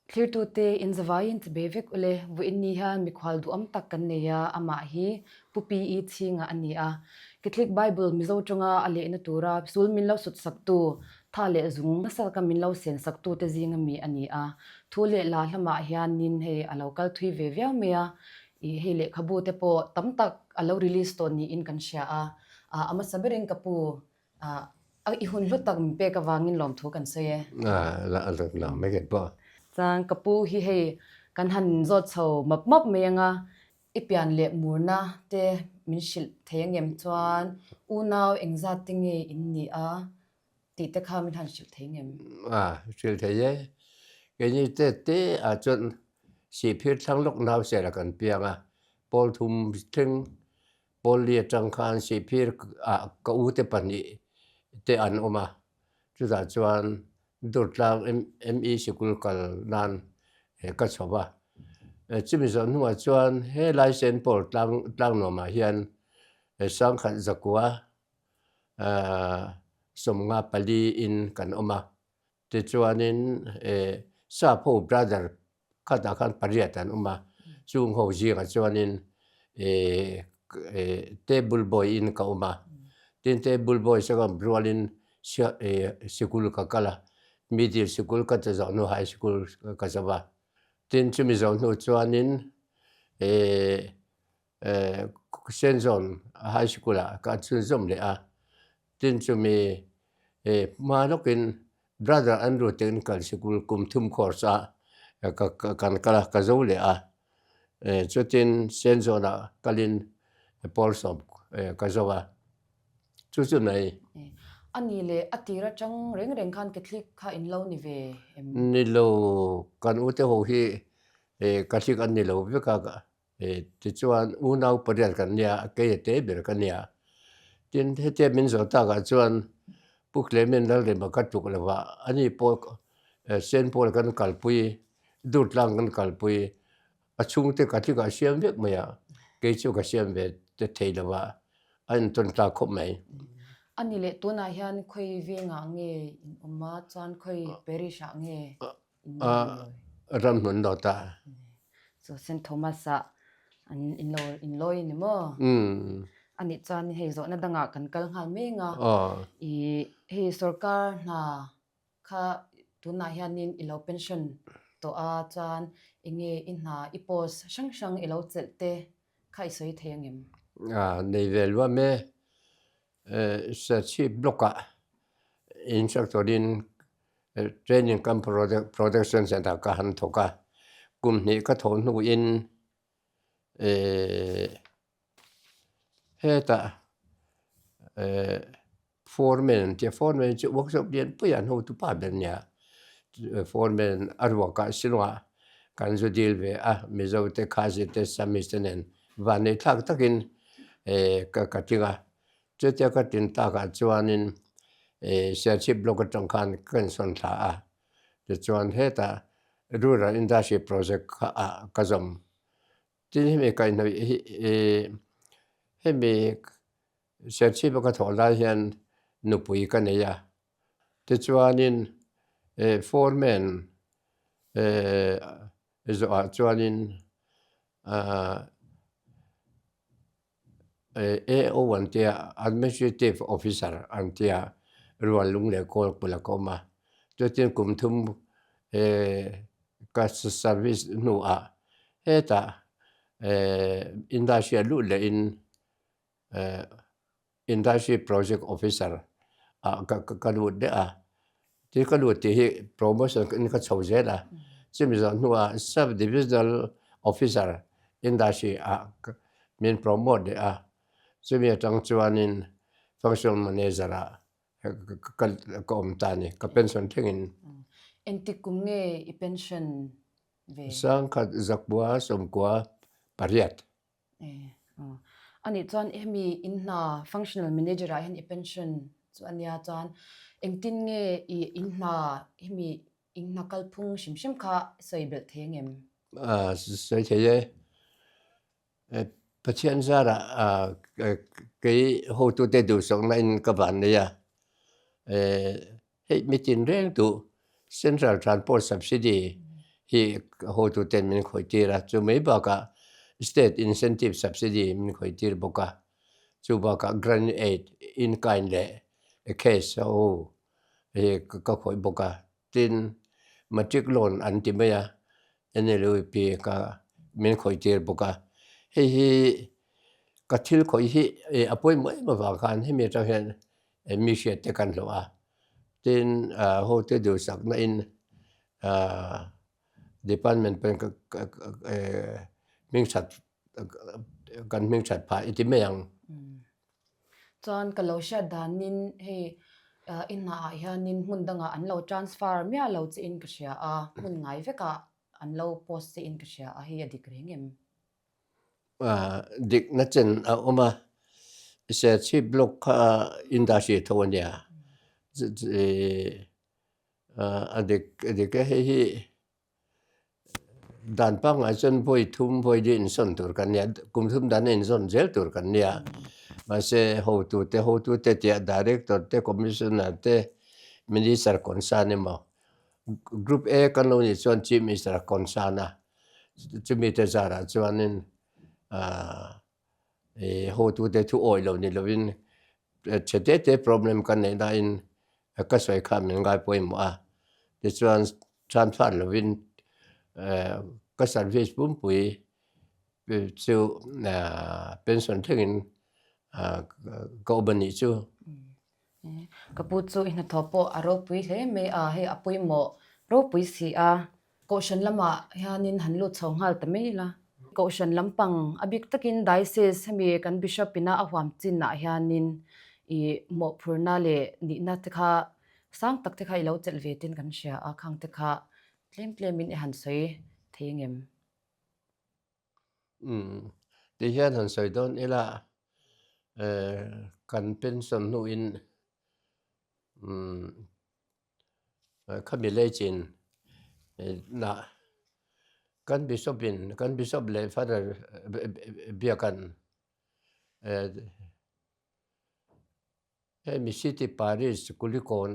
Clear to te in zawai te bevek ule vu in ni han mi khwal du am tak kan ne ya ama hi pupi I chinga ani a Catholic Bible mizo chunga ale na tura sul min lo sut saktu tha le zung na sal ka min lo sen saktu te zinga mi ani a thule la hlama hian nin he a local thui ve ve me a I he le khabu te po tam tak a lo release to ni in kan sha a ama saberin kapu a I hun lu tak mi pe ka wangin lom thu kan se ye là mấy cái bơ Chang kapu hi he kan han zo chho map map menga ipian le murna te min shil thengem chuan unaw engza tinge inni a ti te kha min han shil thengem siêu thế giới cái như thế chuẩn sĩ phiệt thăng lúc nào sẽ là cần piang Paul thum thing Paul liệt trăng khan sĩ phiệt câu thế bản nhị thế anh oma chú ta chuẩn đột lang em sĩ kul kal nan cái số ba chỉ mình nói mà chuẩn he license Paul lang nó mà hiện sang khát giặc quá som nga pali in kan oma te chuanin sa pho brother khata khan pariatan oma chung ho ji nga chuanin table boy in ka oma tin table boy sagam brolin school ka kala middle school ka ta no high school ka sawa tin chumi zon no chuanin Shenzhen high school ka chun zom le tin chumi ma lokin brother Andrew technical school kum thum course kan kala ka zo le chutin Shenzhen kalin Paulson ka zo chu nei ani le atira chang reng reng khan Catholic kha in lo ni ve ni lo kan u te ho hi Catholic an ni lo ve ka ti chuan u nau pariat kan nia ke te ber kan nia tin he min zo ta ga chuan puklemen dal le ma ka tuk le wa ani po sen pol kan kalpui dut lang kan kalpui achung te ka ti ga siam vek ma ya ke chu ka siam ve te thei la wa an ton ta khop mai ani le tu na hian khoi ve nga nge in oma chuan khoi perisha nge ram nun do ta so Saint Thomas an in loi ni mo ani chuan hei zo na danga kan kal ngal me nga I hei sarkar na kha tuna hianin ilo pension to chuan enge in na ipos sang sang ilo chelte khai soi thengem nei vel wa me sa chi bloka instructorin training camp production center ka han thoka kum ni ka thon nu in heta foreman chu workshop dien puyan ho tu pa ben nya foreman arwa ka silwa kan zo deal ve mizo te khazi te samistenen wa ne thak takin ka tinga chetia ka tin ta ka chuanin share block atang khan kan son tha te chuan heta rural industry project ka zom tin me kai no he me share ba ka thola hian nupui ka ne ya te chuanin foreman zo chuanin AO antia administrative officer antia rual lung le kol pula koma chutin kum thum ka service nu heta industry lu le in industry project officer ka lu de ti ka lu ti promotion in ka chhoje la chimi zon nu sub divisional officer industry min promote de chimi tang chuanin function manager ka om tani ka pension thengin entikum nge I pension ve sang khat zakbua somkwa pariat ani chuan emi in na functional manager a hen I pension chuan ya chuan engtin nge I in na emi in na kalphung shim kha soibel thengem sai theye pathian zara cái hồ tu te du song na in ka ban ne ya he mitin reng tu central transport subsidy hi ho tu ten min khoi tira chu mai ba ka state incentive subsidy min khoi tir boka chu ba ka grant aid in kind le a case o he ka khoi boka tin matric loan an ti me ya ene lui pi ka min khoi tir boka hi ka thil khoi hi apoi mai ma wa kan hi me ta hen mi she te kan lo a tin ho te du sak na in department pen ming chat kan ming chat pha iti me yang chuan ka lo sha danin hei in na a hianin hmun danga an lo transfer mia lo chi in ka hria a hmun ngai veka an lo post chi in ka hria a hi adik rengem dik na chen a oma se chi block industry thonia adik he dan pa ngai chen voi thum voi din son tur kan ya kum thum dan in son zel tur kan ya mà se ho tu te director te commissioner te minister concern ma group A kan lo ni chuan chief minister concern a chumi te zara chuanin ho tu te thu oi lo ni lovin chete te problem kan nei da in ka soi kha min ngai poi mo a te chuan transfer lovin ka service bum pui chu pension thengin ko bani chu kapu chu in thopo aro pui the me a he apui mo ro pui si a caution lama hianin hanlu chhonghal ta me la caution lampang abik takin diocese hemi kan bishop ina ahwam chin na hianin I mo phurna le ni na te kha sang tak te kha ilo chel ve tin kan hria a khang te kha tlem in han soi thengem ti hian han soi don ela kan pension nu in khami le chin na kan bishop le father biakan mi city paris kulikon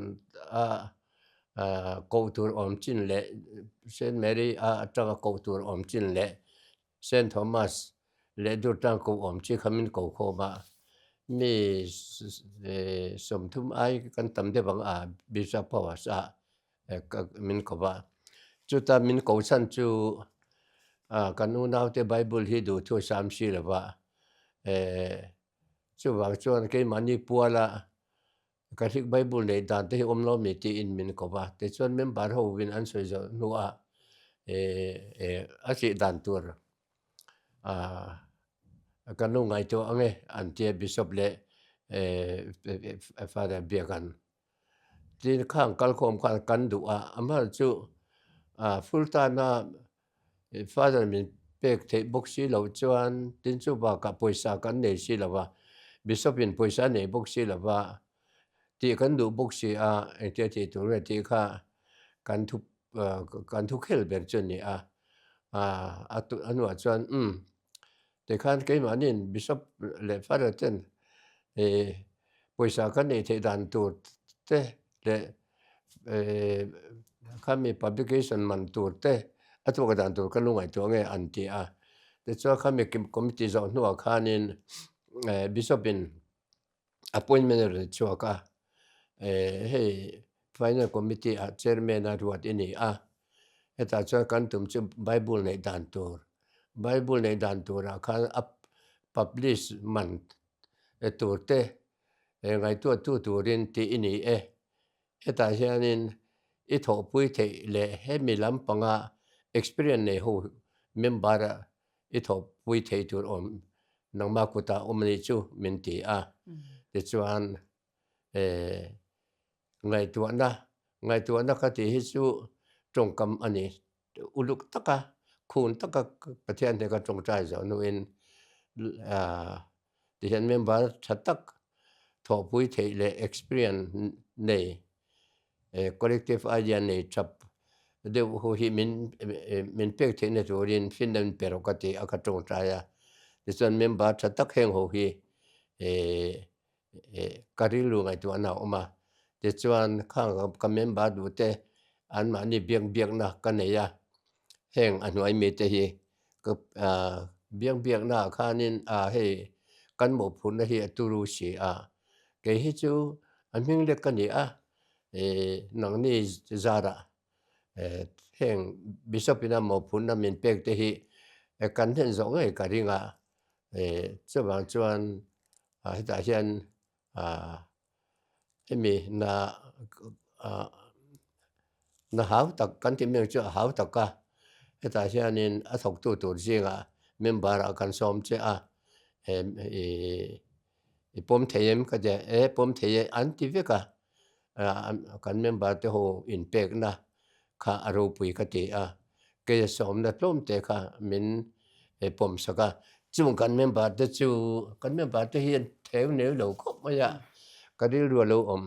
koutur om chin le Saint Mary atanga koutur om chin le Saint Thomas le dur tang ko om chi khamin ko kho ba mi som thum ai kan tam de bang bishop power sa min ko ba chu ta min ko san chu kan u nau te bible hi du thu sam si la ba chu wang chuan ke mani puala Catholic Bible nei dan te om lo mi ti in min ko ba te chuan member ho win an soi zo nu a si dan tur kan nu ngai to ange an te bishop le father biakan tin khang kal khom kan du amal chu full time na father min pek the box si lo chuan tin chu ba ka poisa kan nei si la ba bishop in poisa nei box si la ba ti kan du box si te ti tu re ti kha kan thu khel ber chun ni tu anwa chuan te khan ke manin bishop le father ten poisa kan nei the dan tur te le khami publication man tur te atu ka dan tur kan lu ngai to nge an ti te chu khami committee zo nu khanin bishop in appointment re chu ka hey final committee chairman ruat ini eta chu kan tum chu bible nei dan tur khan publish man tur te ngai tu turin ti ini eta hianin I tho pui the le he mi lam panga experience nei ho member I tho pui the tur om nangma kuta omni chu min ti te chuan ngai tu na ka ti hi chu tongkam ani uluk taka khun taka pathian te ka tong trai zo nu in ti hian member thatak tho pui the le experience nei collective idea nei chap de ho hi min pek the ne turin finan perokati aka tong trai ti chuan member thatak heng ho hi karilu ngai tu na oma te chuan khang ka member du te an ma ni biak na ka nei heng anuai mi te hi ka biang biang na khanin hei kan mo phun na hi turu si ke hi chu an ming le kan ni nang ni zara heng bishop ina mo phun na min pek te hi kan hen zo ngai ka ringa chuwang chuan hita hian hemi na hau tak kan ti meng chu hau tak ka heta hianin thok tu tur zinga member kan som che pom theyem ka je pom theye anti veka kan member te ho in pek na kha aro pui ka ti ke som na tlom te kha min pom saka chung kan member te hian theu neu lo khop ma ya ka dil ru lo om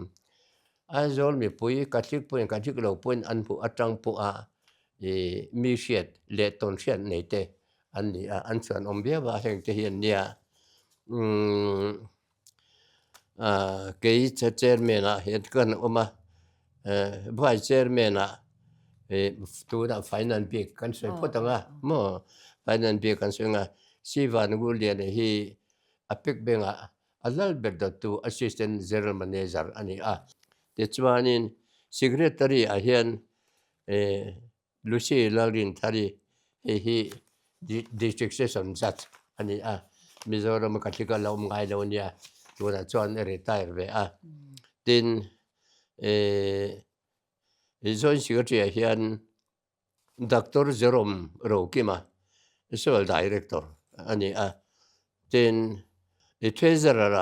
azol mi pui ka thik lo pui an pu atang pu mi hriat le ton hriat nei te an ni an chuan om bia wa heng te hian nia ke chairman hian kan oma vice chairman tu na finance big kan soi photanga mo finance big kan sunga sivan gu lian hi apik benga alal berda tu assistant general manager ani te chuanin secretary hian Lucy Lalin thari hi district session judge ani Mizoram katika lo ngai lo nia tuna chuan retire ve tin joint secretary hian Dr. Jerome Rokima sole director ani tin treasurer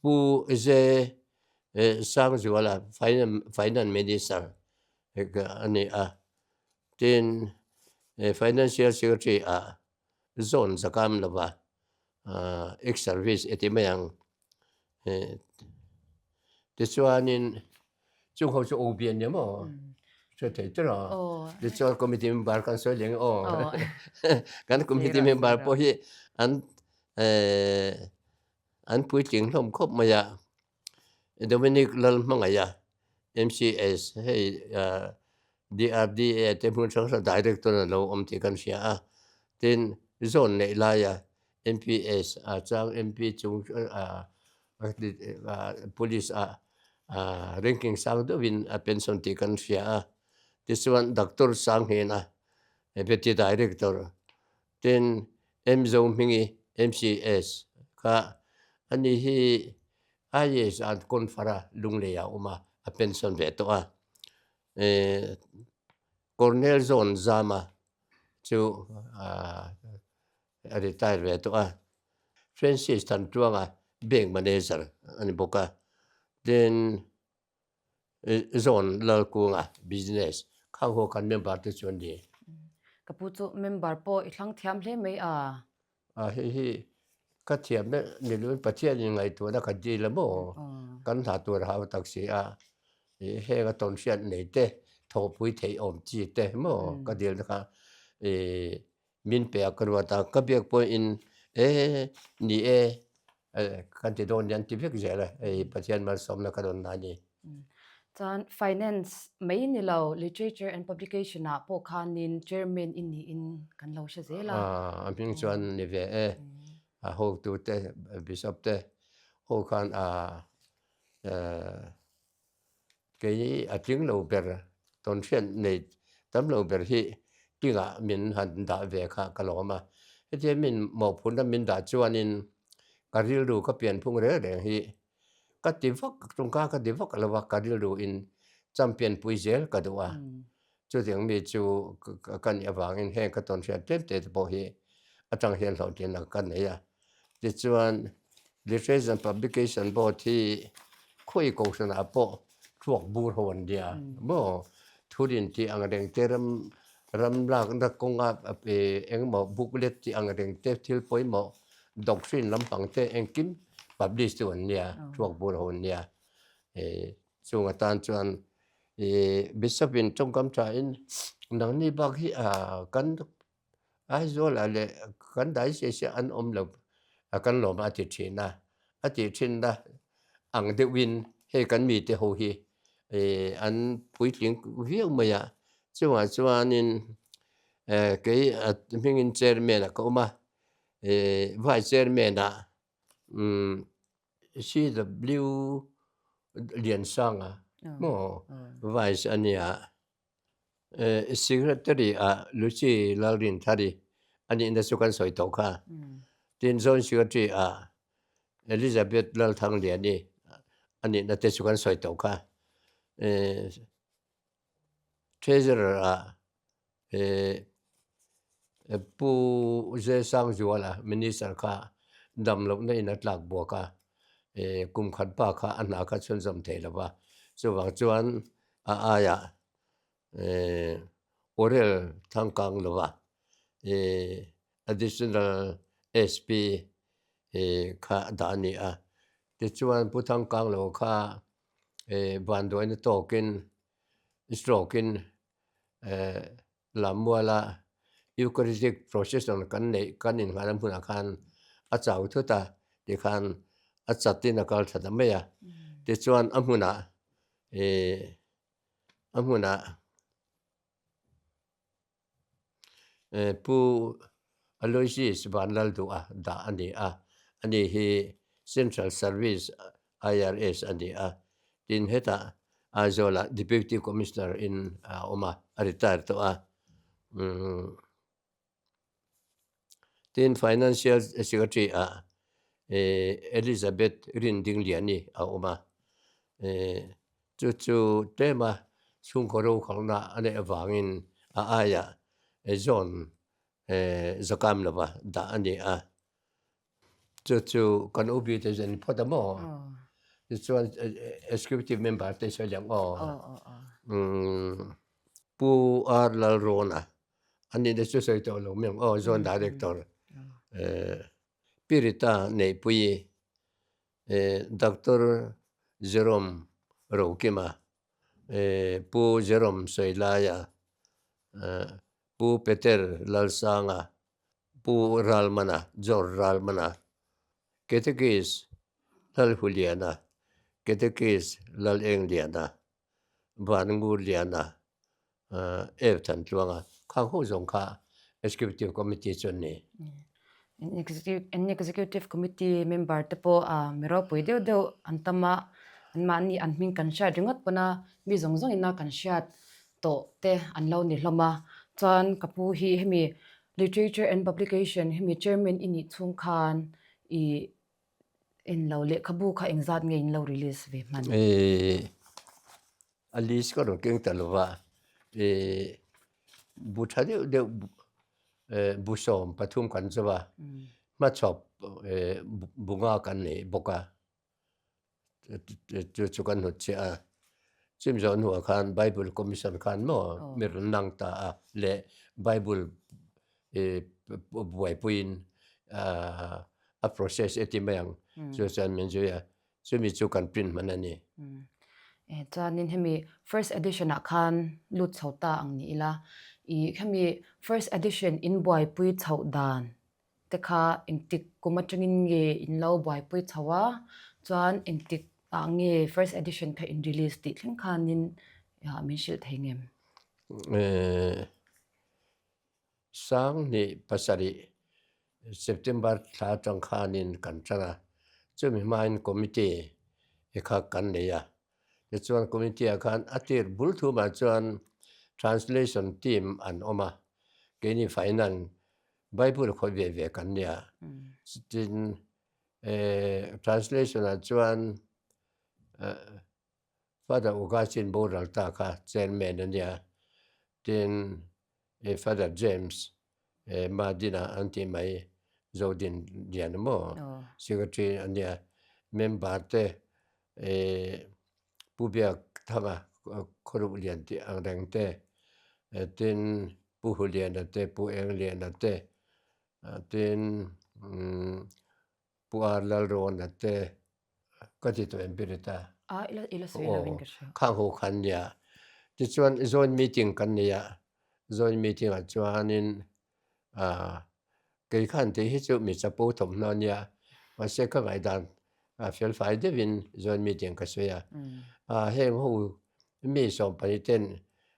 pu ze sang zuala finance minister ani tin financial secretary zone zakam lova ex service etimayang te chuanin chung ho chu obian ne mo che te tra te chu committee member kan so leng kan committee member po hi an pui ting hlom khop maya Dominic lal mangaya MCS hey DRDA te mun sang director lo om ti kan sia tin zone nei la ya MPS chang MP chung police ranking sang do win pension ti kan sia this one doctor sang he na deputy director tin MZO mingi MCS ka ani hi IS at konfara lungle ya uma pension ve to Cornell Zone Zama chu retire ve to Francis Tantuanga bank manager ani boka then zone lalkunga business khang ho kan member te chuan ni kapucho member po ithlang thiam hle mai hi ka thiam na ni lu pathian ni ngai to na ka di la mo kan tha tur ha tak si he ga ton sian nei te tho pui thei om chi te mo ka dil ka min pe akwa ta ka bek po in ni kan ti don yan ti vek jela pathian mal som na ka don na ni chan finance mai ni lo literature and publication na po khanin chairman in kan lo sha zela aming chuan ni ve ho tu te bishop te ho khan ke ating lo ber ton chen nei tam lo ber hi tinga min han da ve kha kaloma he min mo phun min da chuanin karil ru ka pian phung re re hi ka ti vak tung ka ti vak lawa karil ru in champion puizel ka duwa chu ding mi chu kan awang in he ka ton chen te bo hi atang hian lo tin na kan ne ya ti chuan literature and publication board hi khoi ko sana po thuak bur hon dia mo thurin ti ang reng teram ram lak na konga eng mo booklet ti ang reng te thil poi mo doctrine lampang te engkim publish tu nia thuak bur hon nia chunga tan chuan bishop in tongkam tra in nang ni bak hi kan ai zol ale kan dai se an om lo kan lo ma ti thina ati thinda ang de win he kan mi te ho hi an pui ting viau maya chuanin cái mình chairman ko ma vice chairman CW Lian Sang mo vice ania secretary Lucy Lalrin thari ani na sukan soi to kha tin zone secretary Elizabeth Lal Thang Lian ni ani na te sukan soi to kha treasurer pu je sang juala minister kha damlo nei na tlak bo ka kum khat pa kha anna kha chun jam thela ba chuwang chuan aya orel thangkang lova additional SP kha dani ti chuan pu thangkang lo kha ban doi na tokin strokin lamwala Eucharistic procession kan nei kan in ngalam huna khan a chau thuta ti khan a chatin akal thada meya ti chuan amuna pu Aloysius Banlal du da ani hi Central Service IRS ani tin heta azola deputy commissioner in oma retire to tin financial secretary Elizabeth Rinding Liani oma chu tema chung khoro khangna ane awangin aya zone zakam lova da ani chu kan ubi te zen podamo chuan executive member te solyang pu lal rona ani de chu soi to lo meng zone director pirita nei pui Dr. Jerome Rokima pu Jerome Soilaya pu Peter Lalsanga pu Ralmana Jor Ralmana Ketekis Lal Huliana Ketekis Lal Engliana Vangur Liana Evtan Tuanga Kang Ho Zong Kha Executive Committee chunni executive committee member te po mero pui deu antama anmani anming kan sha ringot pona mi zong ina kan sha to te anlo ni hloma chuan kapu hi hemi literature and publication hemi chairman ini chung khan I in lo le khabu kha engzat nge in lo release ve man Alice ko ro keng talwa buthade de busom pathum kan chawa ma chop bunga kan nei boka chu kan hu che chim zon hu khan Bible commission khan mo mir nang ta le Bible buai puin a process etimang chu chan men ju ya chumi chu kan print manani chuanin hemi first edition a khan lut chhota ang ni ila I hemi first edition in buai pui chho dan tekha engtik kumatangin nge in lo buai pui chawa chuan engtik nge first edition phe in release ti thleng khanin min shil theingem sang ni pasari September tha tang khanin kan changa chumi main committee ekha kan leya the chuan committee khan atir bul thu ma chuan translation team an oma keni final Bible kho ve kan nia tin translation a chuan Father Augustine Boral ta kha chairman ania tin Father James Madina anti mai Zodin Dianamo secretary ania member te pubia thanga khoru lian ti angreng te tin pu hulian te pu englian te tin pu arlal ron te kati to empirita ila soila win ka sha khang ho khan ya ti chuan zone meeting kan nia zone meeting a chuanin ke khan te hi chu mi chapo thom na nia ma se ka ngai dan fel fai de win zone meeting ka soya heng ho mi som pani ten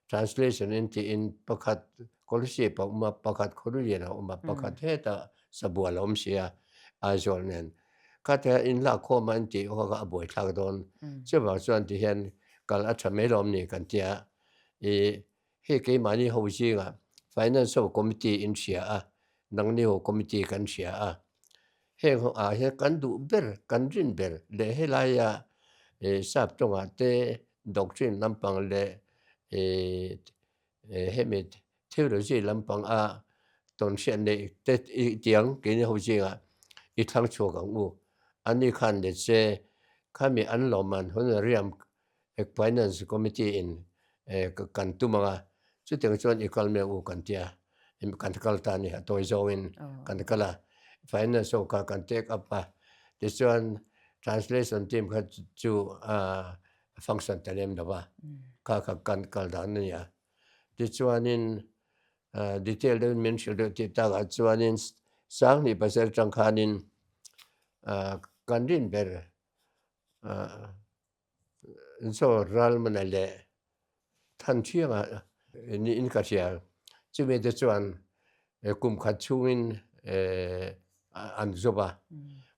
translation in pakhat policy pa uma pakhat khorui na uma pakhat heta sabual sia azol nen kata in la kho man ti ho ga boi thak don che ba chuan ti hian kal a tha me lom ni kan tia he ke mani ho ji ga financial committee in sia a nang ni ho committee kan sia a he ho a he kan du ber kan rin ber le he la ya sap tonga te doctrine lampang le he me theology lampang a ton shen ne te tiang ke ni ho ji ga I thang chu gang u ani khan de che khami an lo man honorium finance committee in kan tumanga chu teng chuan ikal me u kan tia im kan kal ta ni toy zo in kan kala finance so ka kan take up pa this one translation team kha chu function talem da ba ka kan kal dan ni ya this one in detail de mention de ti ta ga chuan in sang ni pasal chang khanin kan rin ber so ral manale than chianga ni in ka sia chu me de chuan kum khat chungin an zoba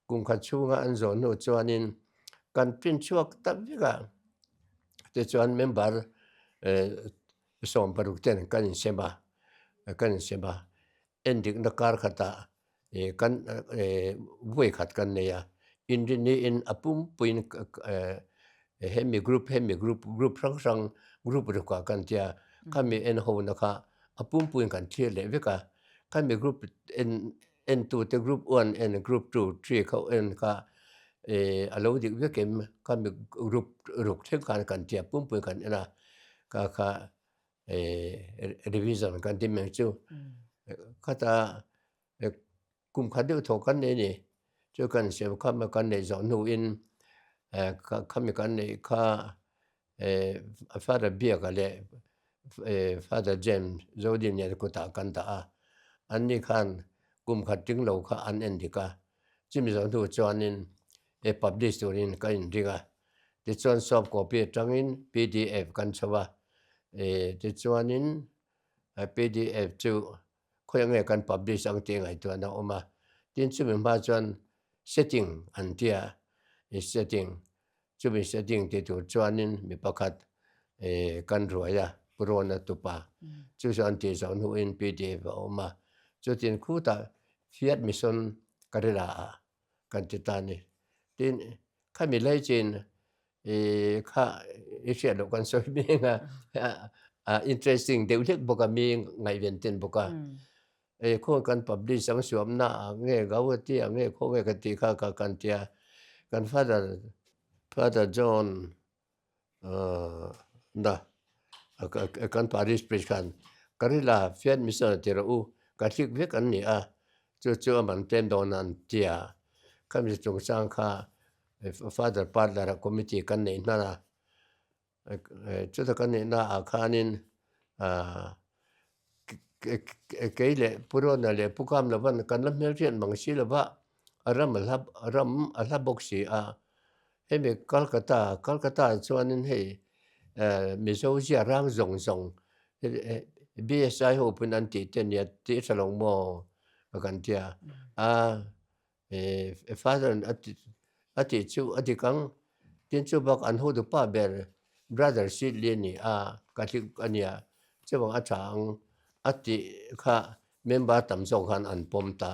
kum khat chunga an zo no chuanin kan pin chuak ta viga te chuan member som paruk ten kan sema endik na kar khata kan voi khat kan ne ya in ni in apum puin hemi group rang group ru ka kan tia kami en ho na kha apum puin kan thia le veka kami group en tu te group 1 en group 2 3 kho en ka alo dik vekem kami group ruk the kan tia pum puin kan ena ka revision kan ti meng chu kata kum khadu tho kan ne ni chu kan sem kham kan ne zo nu in khami kan ne kha father bia ka le father james zodin ne ko ta kan ta anni khan kum khating lo kha an endika chimi zo nu chuanin publish turin ka in riga ti chuan soft copy tangin pdf kan chawa ti chuanin pdf chu khoi nge kan publish ang ti ngai tu na oma tin chu min ba chuan setting an tia setting chu mi setting ti tu chuanin mi pakhat kan ruaya purona tupa chu chuan ti zo nu in pdf oma chu tin khu ta fiat mission karela kan ti ta ni tin khami lai chin kha isia lo kan so mi nga interesting de lek boka mi ngai ven ten boka kho kan publish sang suam na nge gawati nge kho nge ka ti kha ka kan tia kan father john da kan paris preach kan karila fiat mission te ro ka thik ve kan ni a chu man tem don an tia kami chung sang kha father partner committee kan nei na chu ta kan nei na a khanin cái lệ puro na le pukam la van kan la mel rian mang si la ba aram alhab boxi a hemi Calcutta chuanin hei mizo zia rang zong BSI ho pun an ti ten ya ti salong mo kan tia father ati chu ati kang tin chu bak an ho du pa ber brother si le ni ka ti ania chewang a chang ati kha member tam zo khan an pom ta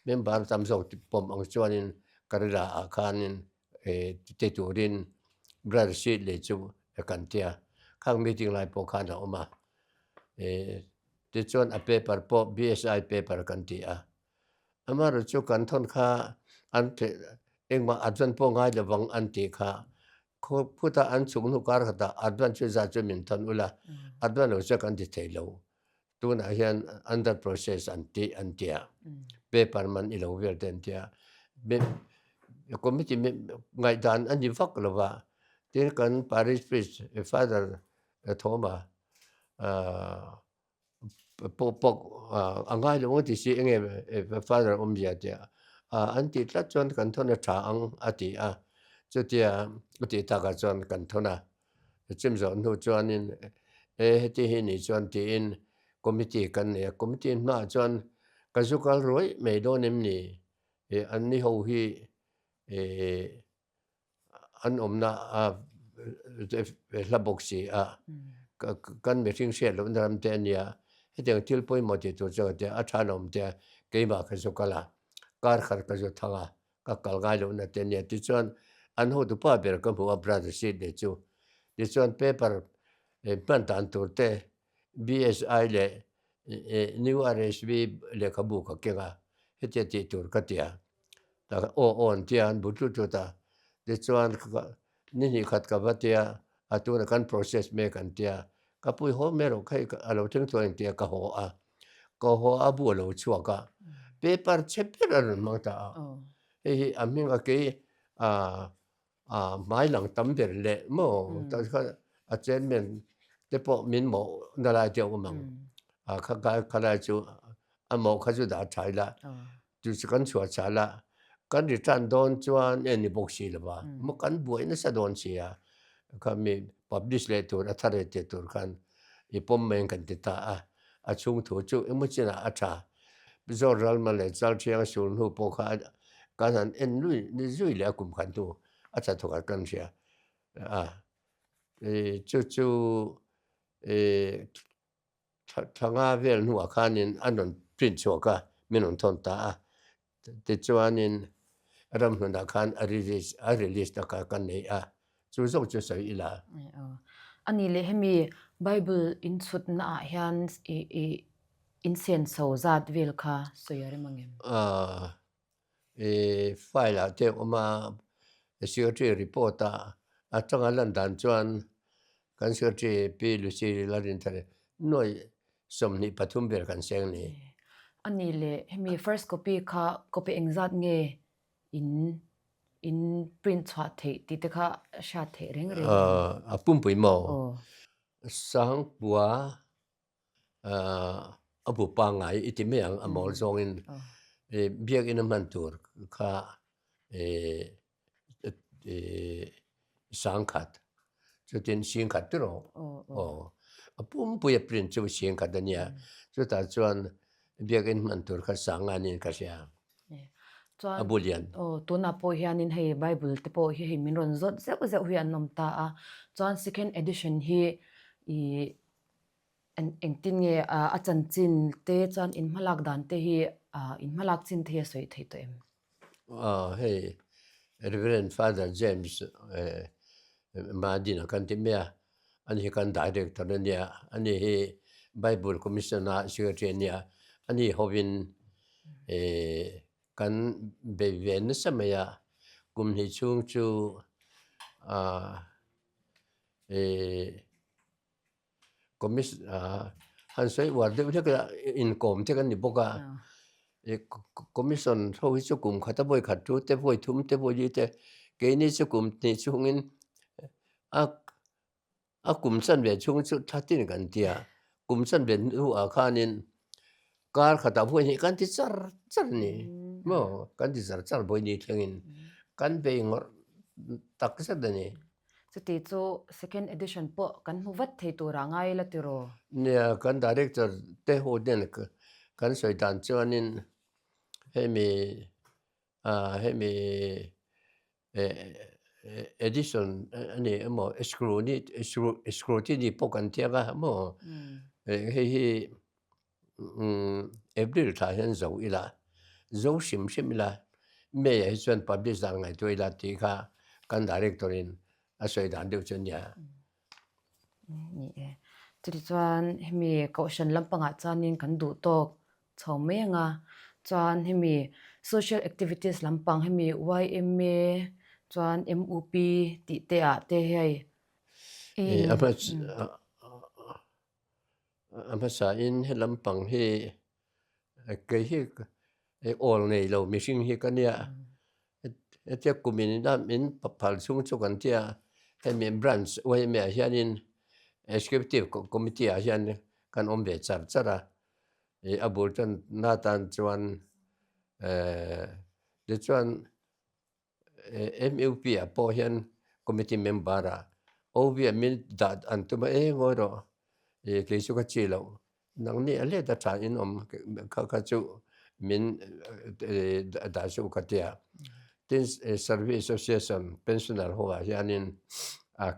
member tam zo pom ang chuanin karila a khanin te turin brother si le chu kan tia khang meeting lai po khan oma te chuan a paper po BSI paper kan ti amar chu kan thon kha an te engma advan po ngai le wang an ti kha kho phuta an chung nu kar khata advan chu za chu min thon ula advan lo cha kan ti thelo tu na hian under process an tia paper man ilo vel ten tia committee ngai dan an ni vak lova tin kan paris priest father thoma pok angai lo ti si enge father omja tia an ti tla chon kan thona tha ang ati chu tia uti ta ga chon kan thona chim zo nu chuanin ti hi ni chuan ti in committee kan ne committee na chuan kazukal roi mei do nim ni an ni ho hi an omna a hlaboksi a kan me thing she lo ndam te ania heteng til poi mo ti tu cho te a thanom te keima kazukala kar khar ka zo thanga ka kalgai lo na te nia ti chuan an ho tu pa ber ka bua brother si de chu ti chuan paper pan tan tur te BSI le new RSV le khabu ka kenga hete ti tur ka tia ta o on tian bu tu tu ta ti chuan ni ni khat ka batia atur kan process me kan tia ka pui ho me ro khai ka alo thing to tia ka ho a bu lo chua ka paper chepter an ma ta hi aming a ke mai lang tam der le mo ta kha a chen men te po min mo na la tia ko mang kha kha la chu a mo kha chu da thai la chu kan chua cha la kan ri tan don chuan ni bok si la ba mo kan buai na sa don sia ka mi publish le tur athare te tur kan I pom men kan ti ta a chung thu chu emu china a tha zo ral ma le chal chiang sul nu po kha kan an en lui ni zui le kum khan tu a cha thu kan sia chu thanga vel nu a khanin anon print cho ka minon thon ta te chuanin ram hun da khan a release ta ka kan nei chu zo chu sai ila ani le hemi bible in chut na hian in sen so zat vel kha soyare mangem file te oma secretary report a changa lan dan chuan kan secretary pi lucy larin thare noi somni pathum ber kan seng ni ani le hemi first copy kha copy engzat nge in print chwa the ti te kha sha the reng reng a pum pui mo sang bua abu pa ngai itime ang amol zong in biak in man tur kha sang khat chu tin sing khat tu ro a pum pui print chu sing khat ania chu ta chuan biak in man tur kha sang anin ka sia abulian to na po hianin hei bible te po hi min ron zot zeu zeu hi an nom ta chuan second edition hi I engtin nge a chanchin te chuan in hmalak dan te hi in hmalak chin the soi thei to em hey Reverend Father James Madina kan timia ani kan director ania ani hi Bible commissioner secretary ania ani hovin kan beven samaya kum ni chung chu commiss han sei war de ka in kom te kan ni boka commission thôi chu kum khata boy khat tu te boy thum te boy te ke ni chu kum ni chungin a kum san ve chung chu thatin kan tia kum san ve hu a khanin kar khata boy ni kan ti char ni mo kan ti char boy ni thengin kan be ngor tak sa dani ti chu second edition po kan hu vat thei tur angai la tiro nia kan director te ho den kan soi dan chuanin hemi edition ani mo scrutiny po kan tianga mo hi April tha hen zo ila zo sim ila me ya chuan publish dang ngai to ila ti kha kan director in a soi dan deu chen ya ni ti chuan hemi caution lampanga chanin kan du tok chhomenga chuan hemi social activities lampang hemi YMA chuan MUP ti te a te hei ama sa in he lampang hi ke hi all nei lo mishing hi kania etia kuminina min paphal chung chu kan tia hemi branch YMA hianin executive committee a hian kan ombe chara abul tan na tan chuan de chuan MUP a po hian committee member a obi min dat antuma ngoro cái số cái chi lâu nang ni ale da cha in ka chu min da số cái tia tin service association pensioner hoa hianin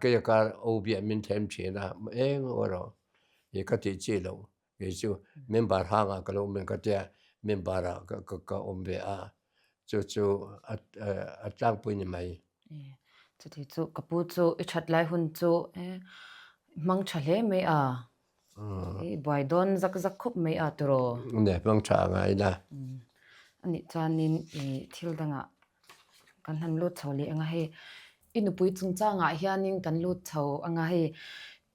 cái OB min them china oro cái ti chi lâu cái số member hanga ka lo men ka tia member ka ombe chu atlang pui ni mai chu ti chu kapu chu I that lai hun chu mang thale me boy don zak zak khop me tro ne bang cha ngai na ani chanin thil danga kan han lut chawli anga he inupui chungcha nga hianin kan lut chaw anga he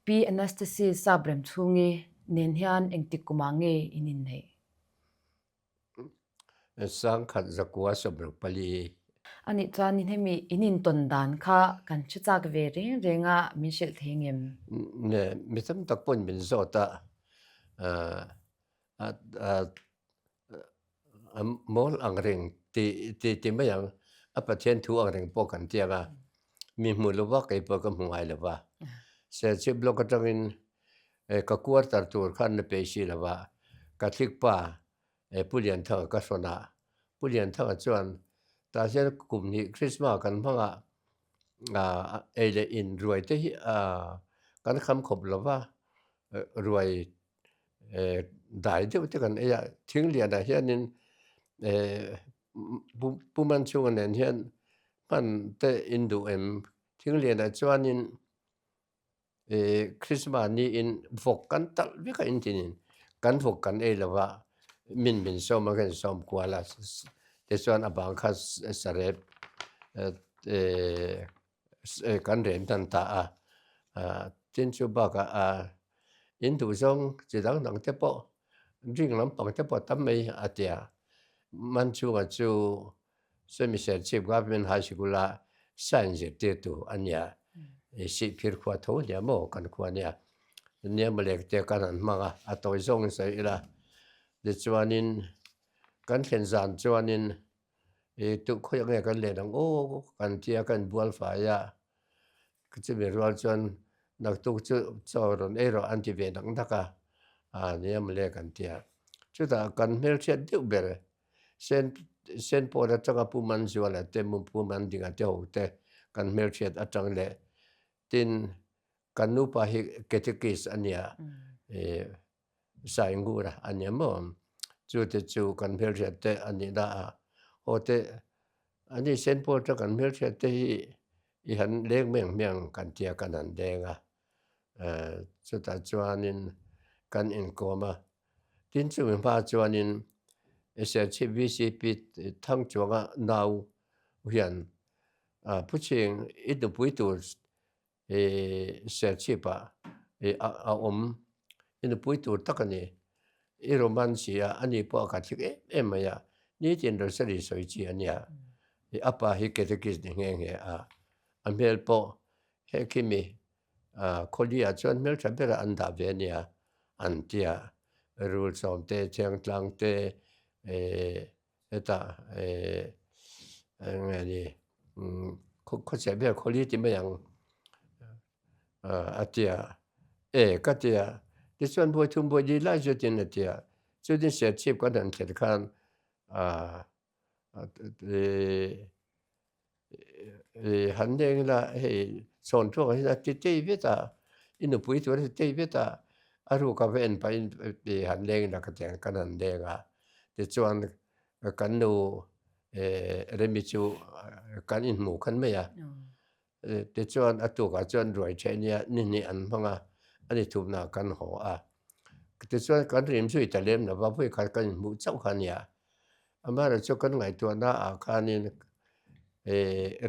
p anesthesia sabrem chungi nen hian engtik kumange inin nei sang khat zakwa sabr pali ani chanin hemi inin ton dan kha kan chuchak ve reng renga min shel thengem ne mitam tak pon min zota mol angreng ti mayang apathen thu angreng pokan tianga mi muluwa kai pakam hungai lawa se che blok atangin ka quarter tur khan na peshi lawa ka thikpa pulian tha ka sona pulian tha chuan ta se kumni christmas kan phanga ele in ruai te hi kan kham khop lawa ruai dai de te kan ya thing lian da hianin puman chuan nen hian pan te indu thing lian da chuanin christmas ni in vok kan tal veka in tinin kan vok kan lawa min som kan som kwala te chuan abang kha sarep kan rem tan ta tin chu ba ka indu zong chidang nang te po ring lam pang te po tam mai atia man chu semi chief government high school science te tu anya si phir khwa tho dia mo kan khwa nia nia malek te kan an manga atoi zong sai ila de chuanin kan khen zan chuanin tu khoi nge kan le dang kan tia kan bual fa ya kichi be rual chuan nak tu chu choron ero anti ve dang daka nia malek kan tia chu da kan mel chet deu ber sen po da changa puman zuala te mu puman dinga te ho te kan mel chet atang le tin kanu pa hi ketikis ania saingura ania mo chu te chu kan mel chet te ani da ote ani sen po ta kan mel chet te hi han leng meng kan tia kan an denga chu ta chuanin kan in koma tin chu pa chuanin SLC VCP thang chuanga nau hian puching itu puitu SLC pa itu puitu takani romansia ani po ka thik emaya ni tin ro sari soichi ania apa hi ketekis ni nge amel po he kimi kholia chuan mel thabera anda venia antia rules of te chang tlang te eta ngani ko chebe kholi ti mayang atia katia this one boy tum boy di la je tin atia so din se chip kan an tel kan handeng la he son to ha ti te veta inu pui to te veta aru ka ven pa in handeng la ka ten kan an denga te chuan kan nu remichu kan in mu kan me ya te chuan atu ka chuan roi chenia ni an hmanga ani thumna kan ho te chuan kan rim sui talem na ba pui kan mu chau khan ya amara chu kan ngai tu na khanin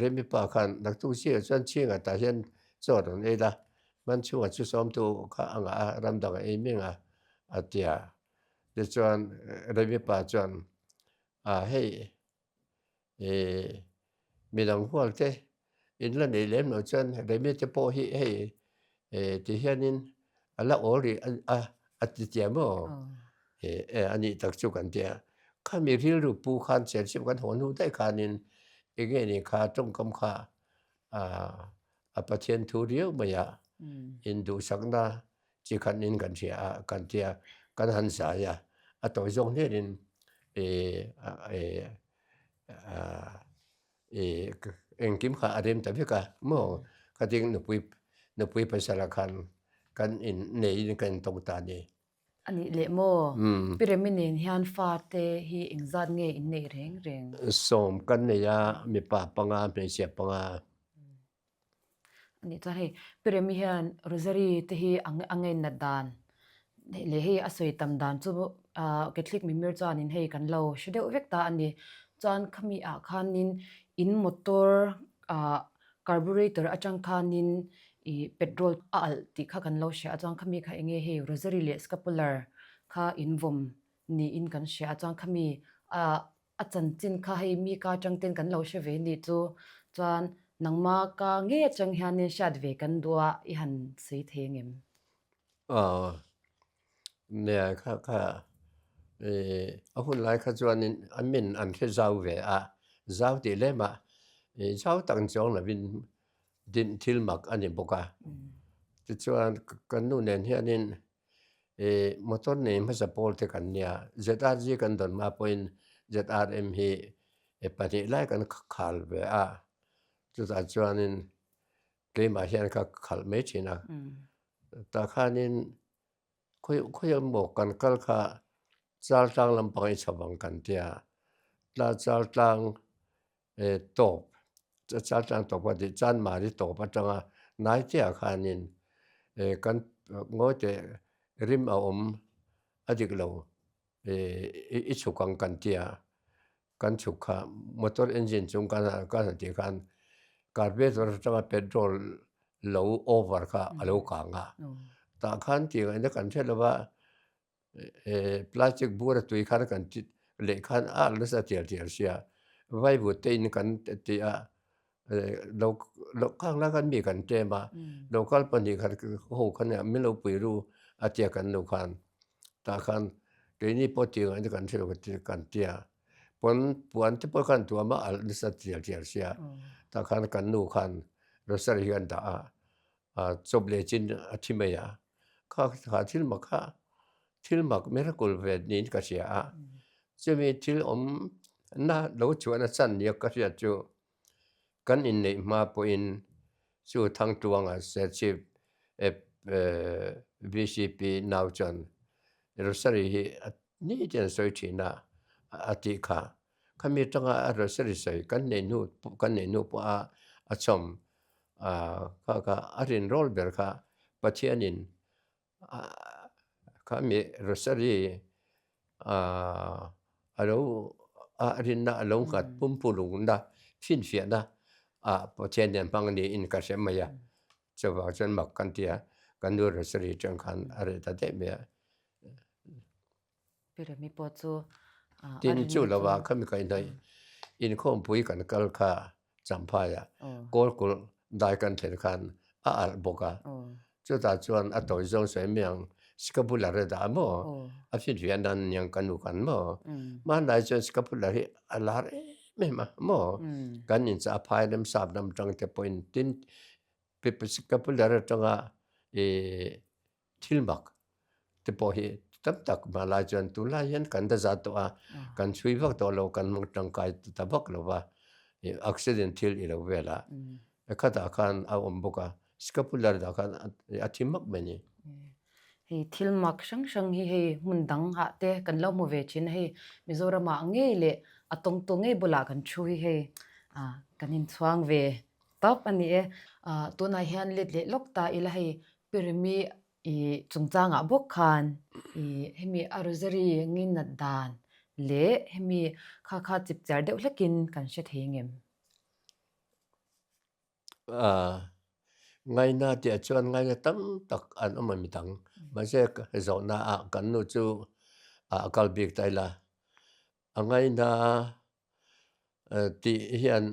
remi pa khan nak tu chi chuan chinga ta hian choron da man chu chu som tu kha anga ram da e minga atia te chuan remi pa chuan hei midang hual te in la nei lem no chuan remi te po hi hei ti hianin ala ori atitia mo ani tak chu kan tia khami ril ru pu khan cher chim kan honu dai khanin ege ni kha tong kam kha apathian thu riu maya indu sakna chỉ cần in cần chia cần chia cần hành giả ya tôi dùng thế nên em kiếm khá adem tại vì cả mò cái tiếng nó bui phải sao là kan in nei kan tông ta ni ani le mo piramidin hian fa te hi ingzat nge in nei reng reng som kan nei ya mi pa panga me sia panga ani ta hei piramid hian rosary te hi angai na dan le hei asoi tam dan chu catholic mi mir chuan in hei kan lo shudeu vekta ani chuan khami a khanin in motor carburetor atang khanin petrol al ti kha kan lo sha chuan khami kha enge hei rosary le scapular kha invom ni in kan sha chuan khami a chan chin kha hei mi ka tang ten kan lo she ve ni chu chuan nangma ka nge chang hian shat ve kan dua I han sei thengem nè hun lai kha chuan in an min an khe zau ve zau ti le ma zau tang chong la vin din thil mak ani boka chu chuan kan nu nen hian in motor nei ma sa pol te kan nia ZRG kan don ma point ZRM hi pani lai kan khal ve chu ta chuan in ke ma hian ka khal me china ta khanin khoi mo kan kal kha chal tang lam pai chawang kan tia la chal tang top chal tang top wa di chan ma ri top atanga nai tia khanin kan ngoi te rim a adik lo I chukang kan tia kan chukha motor engine chung kan ti kan carburetor tanga petrol low over kha alo ka nga ta khan ti ga kan thela plastic bura tui khan kan le khan la sa tial sia vai bu te in kan ti lo kang la kan mi kan te ma local pani khan ho khan ya mi lo pui ru atia kan no khan ta khan ke ni po ti ga kan thelo kan tia puan te po kan tu ma al la sa tial sia ta khan kan nu khan ro sa ri kan da chob le chin athimaya kha thil mak miracle ve ni ka sia chemi thil na lo chuan chan ni ka ria chu kan in nei ma po in chu thang tuang se chi VCP now chan rosary hi ni jen soi thina ati kha khami tanga rosary sai kan nei nu po a chom ka arin roll ber kha pathianin khami rosary alo arin na along khat pumpulung na fin fia na pathian pang ni in ka semaya chawa chan mak kan tia kan nu rosary chang khan are ta de me pyramid po chu tin chu lawa khami kai nai in khom pui kan kal kha champha ya kol dai kan thel khan al boka chu ta chuan a toi zong sai miang scapular da mo a fin fian dan yang kan nu kan mo ma nai chuan scapular hi alar me ma mo kan in cha phai dem sap dam tang te point tin scapular tanga thilmak te po hi tap tak ma la chuan tu la yan kan da za to kan chui vak to lo kan mong tang kai ta bak lo wa accident thil I lo vela khata khan a boka scapular da khan athimak meni hei thil mak sang hi hei mun dang ha te kan lo mu ve chin hei Mizoram a nge le atong to nge bola kan thu hi hei kanin chuang ve top ani to na hian let le lok ta ila hei pyramid chungchang a bok khan hemi a rosary ngin na dan le hemi kha chip char deuh hlekin kan she thengem ngay na tia chuan ngay na tam tak an mi tang ma se zo na kan nu chu kal bik tai la ngay na ti hian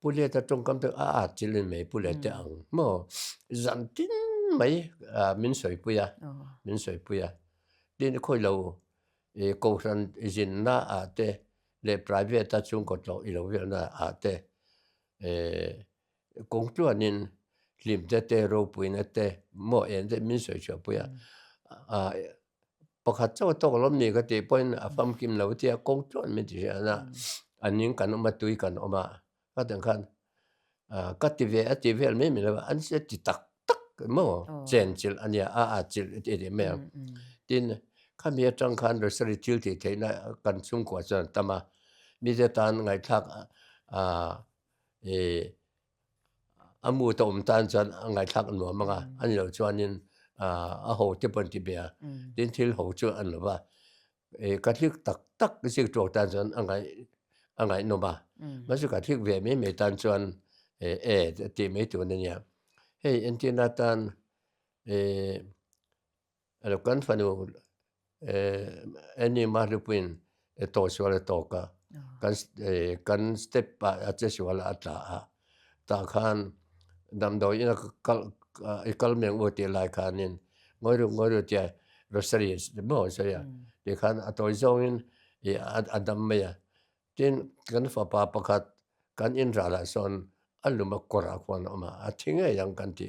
pule ta trong kam te chilin me pule te ang mo zan tin mai min soi puya din khoi lo ko ran jin na te le private ta chung ko lo I lo na te kong chuanin lim te ro puin te mo en te min soi cho puya pakhat chaw tok lom ni ka ti point a fam kim lo ti a kong chon mi ti na anin kan ma tui kan oma ka tang khan ka ti ve a ti vel me mi la an se ti tak tak mo chen chil ania a chil ti me tin khami atang khan ro sari til ti theina kan chung ko chan tama mi je tan ngai thak e amu tom tan chan ngai thak no manga an lo chuanin a ho te pon ti bia tin thil ho chu an lo ba e ka thik tak tak sik tok tan chan angai no ba ma su ka thik ve me tan chuan ti me tu ne nya hey entina tan e alo kan fanu any marupin to swala to ka kan step pa a che swala ata ta khan dam do ina kal meng wo ti lai khanin ngoi ru ti rosary mo so ya ti khan atoi zong in adam me ya tin kan fa pa pakhat kan in ra la son aluma kora kwan oma a thinga yang kan ti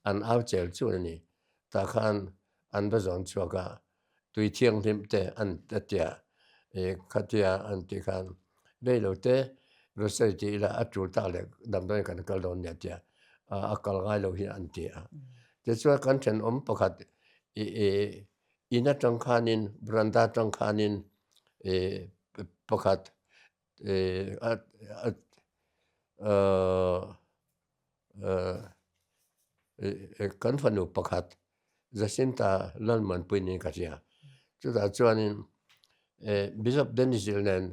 an au chel chu ni ta khan an ba zon chuaka tui thiang lim te an tatia khatia an ti khan be lo te rosary ti la atul ta le dam doi kan kal don ne tia a kal ngai lo hi an ti te chua kan chen pakhat ina tang khanin branda tang khanin pakhat kan fanu pakhat Jacinta Lalman puini ka sia chu da chuanin Bishop Dennis Nen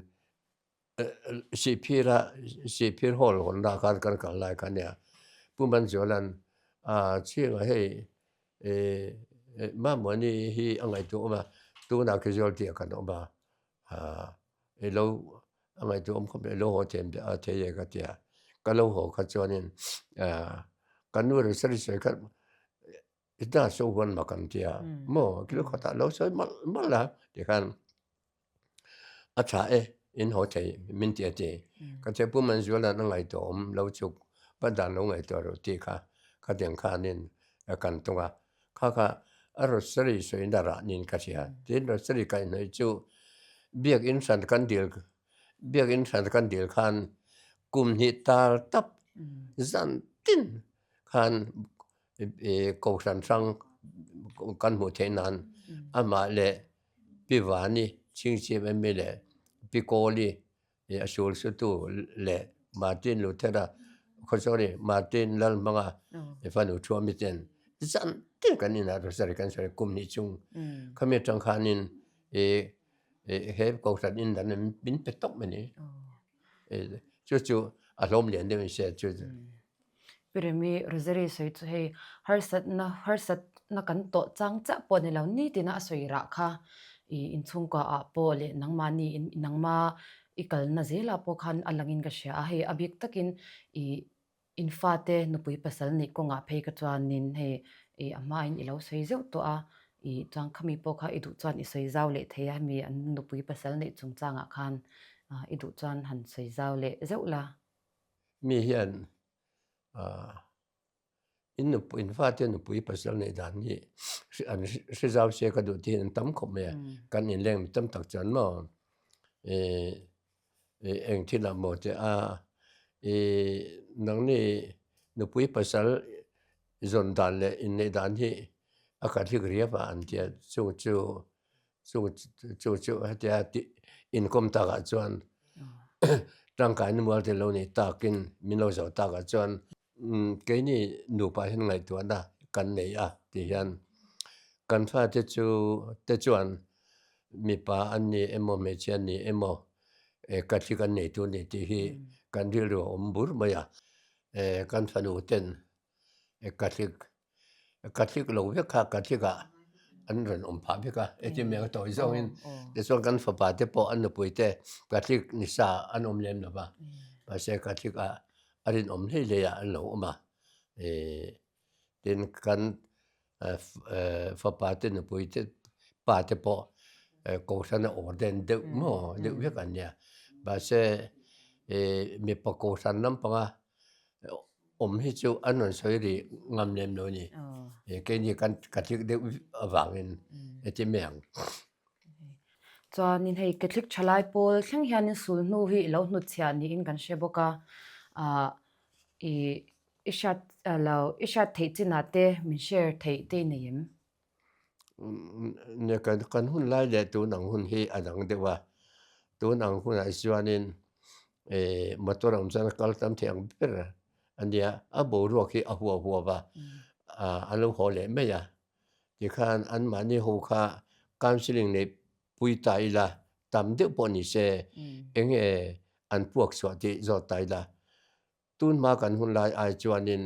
si phir hol hon da kan lai kan ya puman jolan chiang hei ma mo ni hi angai tu ma tu na ke jol ti kan ba lo angai tu khom lo ho tem a the ye ka tia ka lo ho ka chuanin kan nu ri sari sai kan ita so wan ma kan tia mo kilo khata lo sai mal la ti kan a cha in ho thei min tia ti ka che pu man jola na ngai to lo chuk pa dan lo ngai to ro ti ka tiang kha nin kan tonga kha a ro sari so in da ra nin ka sia tin ro sari kai nei chu biak in san kan dil khan kum hi tar tap zan tin khan ko san sang kan mu the nan ama le piwani chingchi me le pikoli asul su tu le Martin Luther ko sorry Martin lal manga fanu chua mi ten zan tin kan ina ro sari kan sari kum ni chung khame tang khanin he ko san in dan bin pe tok me ni chu a lom lian de se chu Piremi rosary soi chu hei har sat na kan to chang cha po ne lo ni tina soi ra kha in chung ka a po le nangma ni in nangma ikal na zela po khan alangin ka sha hei abik takin infate nupui pasal ni ko nga phei ka chuan nin hei ama in ilo soi zeu to a chang khami po kha idu chuan i soi zau le theya mi an nupui pasal ni chung changa khan idu chuan han soi zau le zeu la mi hian in fa te nu pui pasal nei dan ni an zau se ka du tin tam khom me kan in leng tam tak chan mo eng thila mo te nang ni nu pui pasal zon dan le in nei dan hi a ka thi gria ba an tia chu ha in kom ta ga chuan tang kai nu mal te lo ni takin min lo zo ta ga chuan ke ni nu pa hin ngai tu na kan nei ti hian kan fa te chuan mi pa an ni emo me chen ni emo ka thi kan nei tu ni ti hi kan ril ro om bur ma ya kan fa nu ten ka thi lo ve kha ka thi ga an ran om pha be ka ti me to zo in te so kan fa pa te po an nu pui te ka thi ni sa an om lem na ba ba se ka thi ka arin om le le ya an lo ma tin kan fa pa te nu pui te pa te po ko san orden de mo de ve kan ya ba se mi pa ko san nam pa hi chu an non soi ri ngam lem lo ni ke ni kan kathik de awangin eti meng chuan in hei Catholic thalai pol thleng hianin sul hnu hi lo hnu chhia ni in kan hre boka a i ishat thei china te min share thei te neim ne kan hun lai le tu nang hun hi adang dewa tu nang hun a chuanin motor am chan kal tam thiang ber ania a bo ro khi a huwa ba alo ho le me ya ti khan an mani ho kha counseling ne pui tai la tam de poni se enge an puak so ti zo tai la tun ma kan hun lai ai chuanin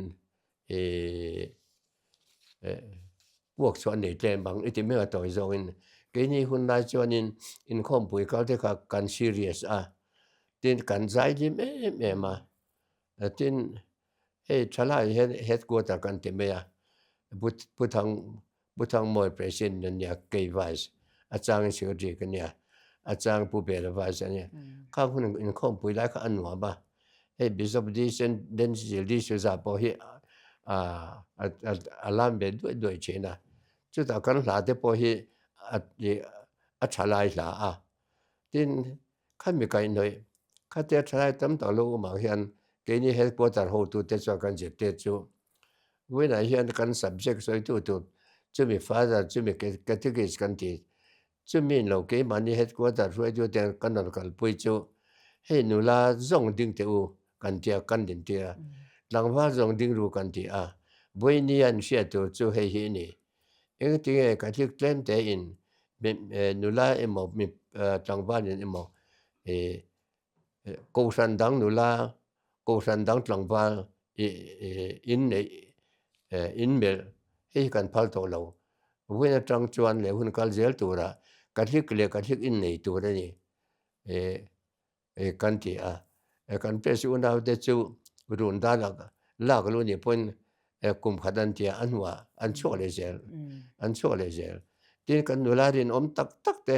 puak so nei tlem bang iti me atoi zo in ke ni hun lai chuanin in khom pui kal te kha kan serious tin kan zai dim ma tin chala headquarter kan te me ya butang moi president nya ke vice achang secretary kan ya achang pu be la vice nya ka hun in khom pui lai kha anwa ba bishop den di su za po hi alam be doi chena chu ta kan la te po hi a chalai la tin khan mi kai noi kha te chalai tam ta lo ma hian ke ni headquarter ho tu te cho kan je te chu when I hian kan subject so tu chu mi father chu mi categories kan ti chu mi lo ke mani headquarter so tu te kan non kal pui chu nu la zong ding te u kan tia kan din tia lang wa zong ding ru kan ti voi ni an sia tu chu hi ni ti ka thik tlem te in nu la emo mi tang wa ni emo ko san dang nu la ko san dang tlang wa in mel kan phal to lo when a tang chuan le hun kal zel tu ra ka thik in nei tu ra ni kan ti kan pe su na de chu run da la lo ni pon kum khadan tia anwa an cho le zel tin kan nu la rin om tak tak te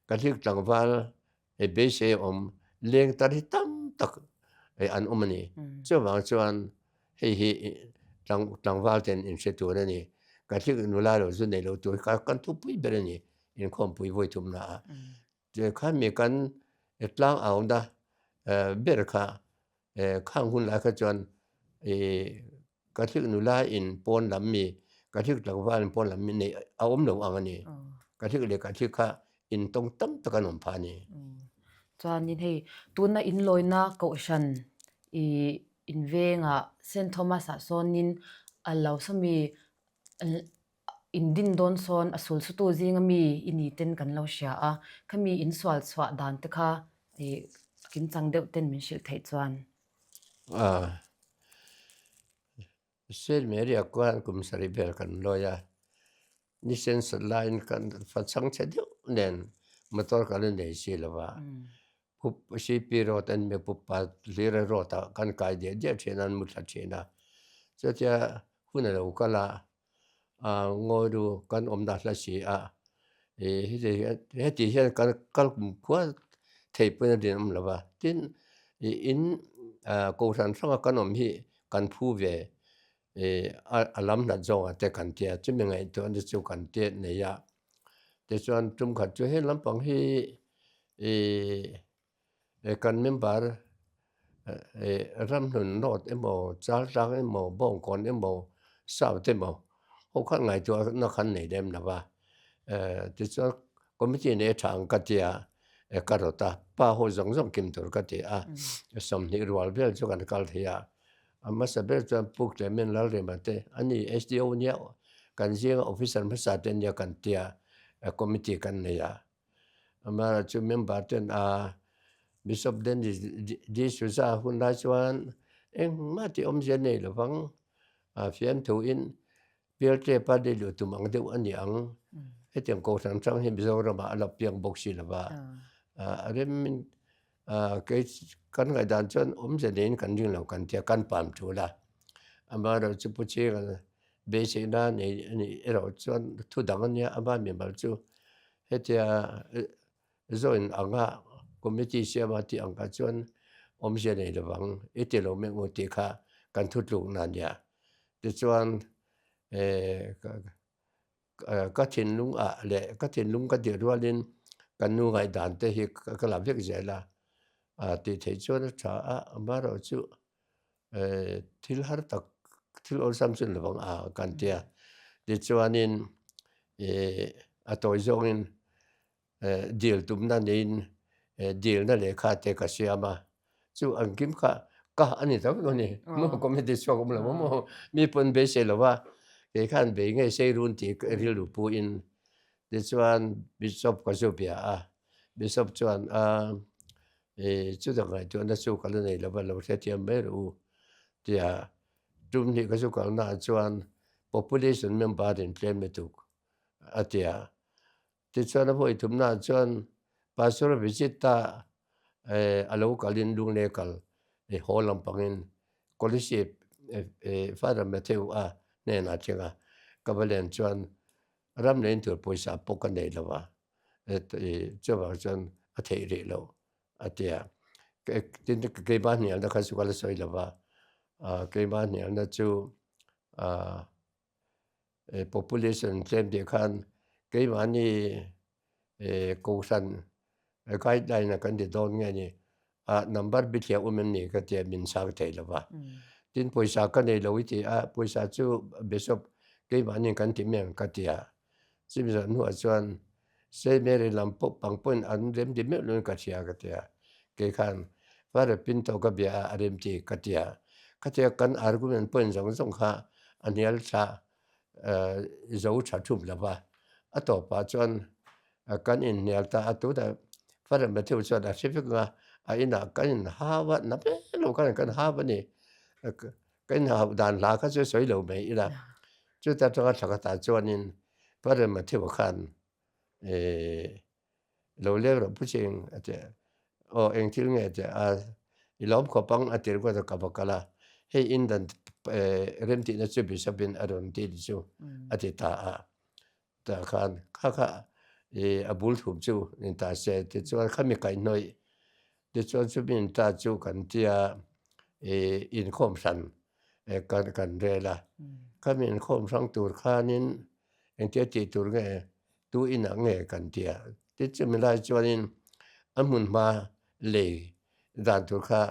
ka thik tlang wal be se om leng tar hi tam tak an ni chu wang chuan hi tlang wal ten in se tu ra ni ka thik nu la lo zu nei lo tu ka kan tu pui ber ni in khom pui voi tum na je khan mi kan tlang au da ber kha khang hun la kha chuan ka thik nu la in pon lam mi ka thik tlang wal in pon lam mi nei a om lo ang ani ka thik kha in tong tam takan om pha ni chuan in hei tuna in loina ko shan i in venga St Thomas a sonin allo sami in din don son asul su to zinga mi ini ten kan lo sha khami in swal chwa dan te kha kim chang deuh ten min shil thei chuan Sel meri akwan kum sari bel kan loya ni sense line kan fa chang che deu nen motor kan nei si lawa pup si pi ro ten me pup pa lira ro ta kan kai de chenan mu tha chena so tia huna lo kala ngoi du kan om da la si he ti hian kan kal kum kwa thei pe din om lawa tin in ko san sanga kan om hi kan phu ve alam na zo te kan tia chu me ngai to ni chu kan te ne ya te chuan tum khat chu he lampang hi kan member ram nun not emo chal tang emo bong kon emo sao te mo ho khan ngai to na khan nei dem na ba te chuan committee ne thang ka tia karota pa ho zong zong kim tur ka ti som ni rual bel chu kan kal thia amma saber chuan puk le men lal re mate ani SDO nia kan jing officer ma sa ten ya kan tia committee kan ne ya amma chu member ten bishop den di su za hun la chuan ma ti om je nei lo wang fian thu in bel te pa de lu tu mang deuh ani ang hetiang ko sang chang hi Mizoram ala piang bok si la ba rem ke kan ngai dan chuan je nen kan jing lo kan tia kan pam thu la ama ro chu pu che be se na nei ro chuan thu dang ania ama mi mal chu hetia zo in anga committee se ma ti anga chuan je nei lo wang ete lo me ngo ti kha kan thut lu na nia ti chuan ka thin lung a le ka thin lung ka ti rualin kan nu ngai dan te hi ka la vek zela ti thei chuan tha a maro chu thil har tak thil ol sam chun lawang a kan tia ti chuanin a toy zongin deal tumna nein deal na le kha te ka siama chu an kim kha ka ani tak no ni mo comedy show kom la mo mi pon be se lawa ke khan be nge se run ti ril lu pu in ti chuan bishop ka chu pia a bishop chuan chu da ngai tu na chu ka le nei lawa lo se tiam me ru tia tum ni ka chu ka na chuan population member in plan me tu atia ti chuan a voi tum na chuan pastor visit ta alo kalin lung le kal holam pangin college father Matthew a ne na chenga kabalen chuan ram len tur poisa poka nei lawa chuwa chuan a thei re lo atia tin ke ba ni al da kha su kala soi lawa ke ba ni al na chu population claim de khan ke ba ni ko san guideline na kan de don nge ni number bi thia umen ni ka te min sang thei lawa tin poisa ka nei lo ti poisa chu bishop ke ba ni kan ti meng ka tia sim za nu a chuan se mere lam po pang pon an rem di me lo ka thia ka tia ke khan var pin to ka bia rem ti ka tia kan argument point zong zong kha anial tha zo tha thup lawa a to pa chuan kan in nial ta atu da var ma theu chuan a sifik nga a ina kan in hawa na pe lo kan hawa ni kan ha dan la ka chu soi lo mai ila chu ta to ka ta chuan in var ma theu khan lo le ro pu ching ate eng thil nge te I lom ko pang atir ko ka bakala he in dan rem ti na chu bi sabin aron ti chu ati ta ta khan kha abul thum chu in ta se ti chu khami kai noi ti chu bin ta chu kan tia in khom san kan rela khami in khom sang tur khanin eng ti tur nge tu in a nge kan tia ti chu mi lai chuanin amun ma le dan tur kha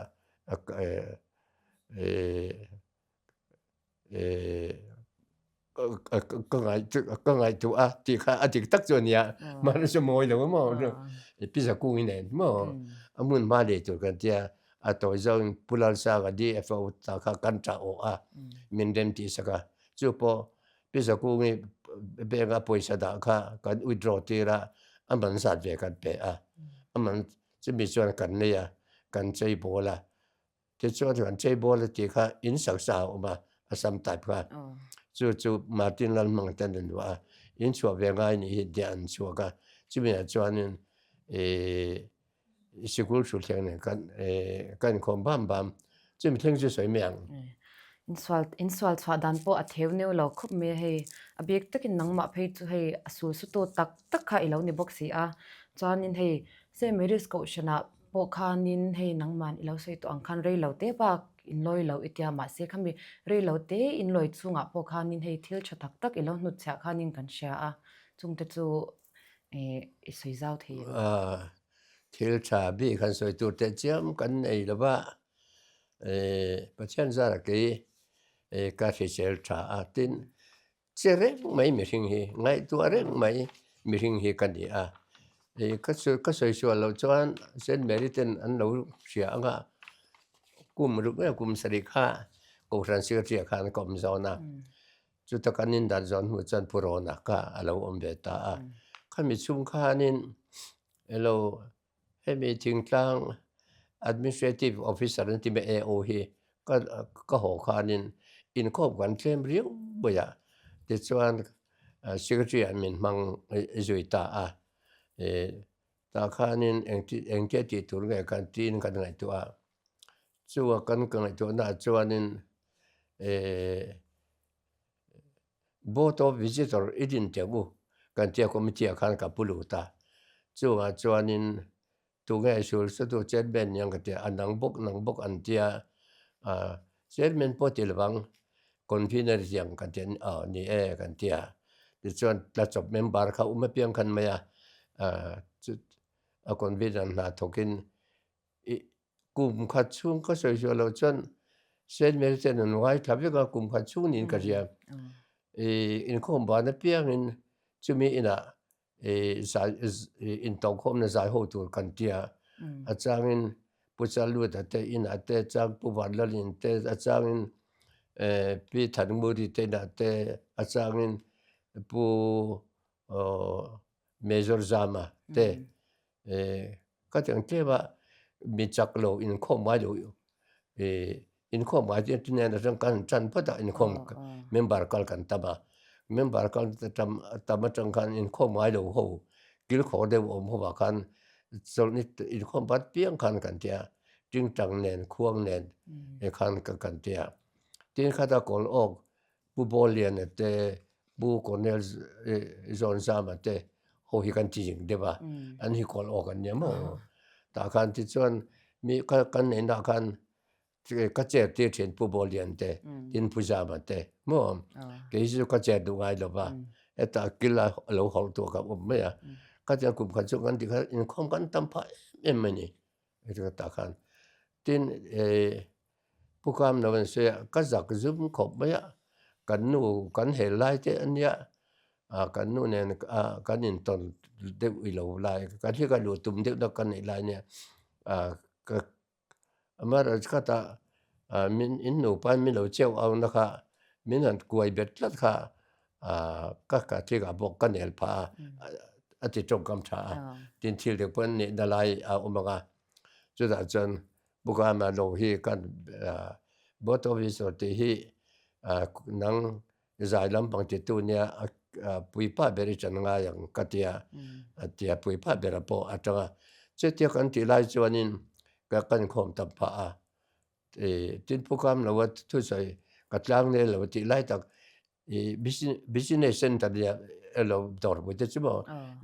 ka ngai tu ti kha atik tak chuan ya ma na so moi lo mo pi sa ku inen mo amun ma le tur kan tia a to zong pulal sa ga di fo ta kha kan ta o min dem ti sa ka chu po pi sa ku ngi be ga poisa da kha kan withdraw ti ra aman sa ve kan pe aman chu mi chuan kan ne ya kan chei bola ti chuan kan chei bola ti kha in sak sa ma asam type kha chu Martin lan mang tan den wa in chua ve ngai ni dian chua ka chu mi chuan in sikul chu thleng ne kan khom bam chu mi thleng chu soi meang in swal chwa dan po a theu neu lo khup me hei abek takin nangma phei chu hei asul su to tak kha ilo ni box hi chuan in hei se meris ko shana po khanin hei nangman ilo sei to angkhan rei lo te ba in loi lo itia ma se khami rei lo te in loi chunga po khanin hei thil tha tak ilo nu cha khanin kan sha chung te chu soi zau thei thil tha bi khan soi tur te chiam kan ei lawa pathian zara ke ka sel tha tin chere mai mi hing hi ngai tu are mai mi hing hi kan ni ka soi lo chuan sen meritan an lo sia anga kum ru kum sari kha ko ran sir tia khan kom zona chu ta kanin dar zon hu chan purona ka alo om ve ta khami chung khanin elo he meeting tlang administrative officer ti me AO hi ka ho khanin in khop kan claim riu boya ti chuan secretary admin mang zui ta ta khanin eng ti tur nge kan tin kan ngai tu chu kan ngai tu na chuanin board of visitor idin te bu kan tia committee khan ka pulu ta chuanin tu nge sul sa tu chen ben yang ka tia nang bok an tia chairman potil bang convener yang kan tian ni kan tia ti chuan tla chop member kha uma piang khan maya a convener na thokin kum kha chung ka soi soi lo chuan chairman chen an wai thabi ka kum kha chung nin ka ria in khom ba na piang in chumi ina in tong khom na zai ho tur kan tia a changin puchalu ta te in ate chang pu van lalin te a changin pi than muri te na te a changin pu major zama te ka teng te ba mi chak lo in khom mai lo in khom mai te ne na sang kan chan pa da in khom member kal kan ta ba member kal ta ma chang kan in khom mai lo ho kil kho de om ho ba kan sol ni in khom bat piang kan tia jing tang nen khuang nen kan tia tin kha da kol ok bu bolian te bu cornel zon sama te ho hi kan ti jing de ba an hi kol ok an mo ta kan ti chuan mi ka kan nei na kan ka che te chen pu bolian te tin pu jama te mo ke ji ka che du ngai lo ba eta kila lo hol to ka me ya ka ja kum ka chu kan ti ka in khom kan tam pha em ni eta ta kan tin pukam na wan se ka zak zum khop ba ya kan nu kan he lai te an ya kan nu ne kan in ton de wi lo lai kan hi ka lu tum de da kan nei lai ne ka amara ka ta min in nu pan min lo cheu au na kha min an kuai bet lat kha ka thi ga bok kan el pha ati chong kam tha tin thil de pon ni da lai umaga chu da chan buka ma lo hi kan bot office or te hi nang zai lam pang ti tu nia pui pa beri chan nga yang katia atia pui pa bera po atanga che te kan ti lai chuanin ka kan khom tam pha tin pukam lo wat thu sai katlang ne lo ti lai tak business center dia lo dor bu te chibo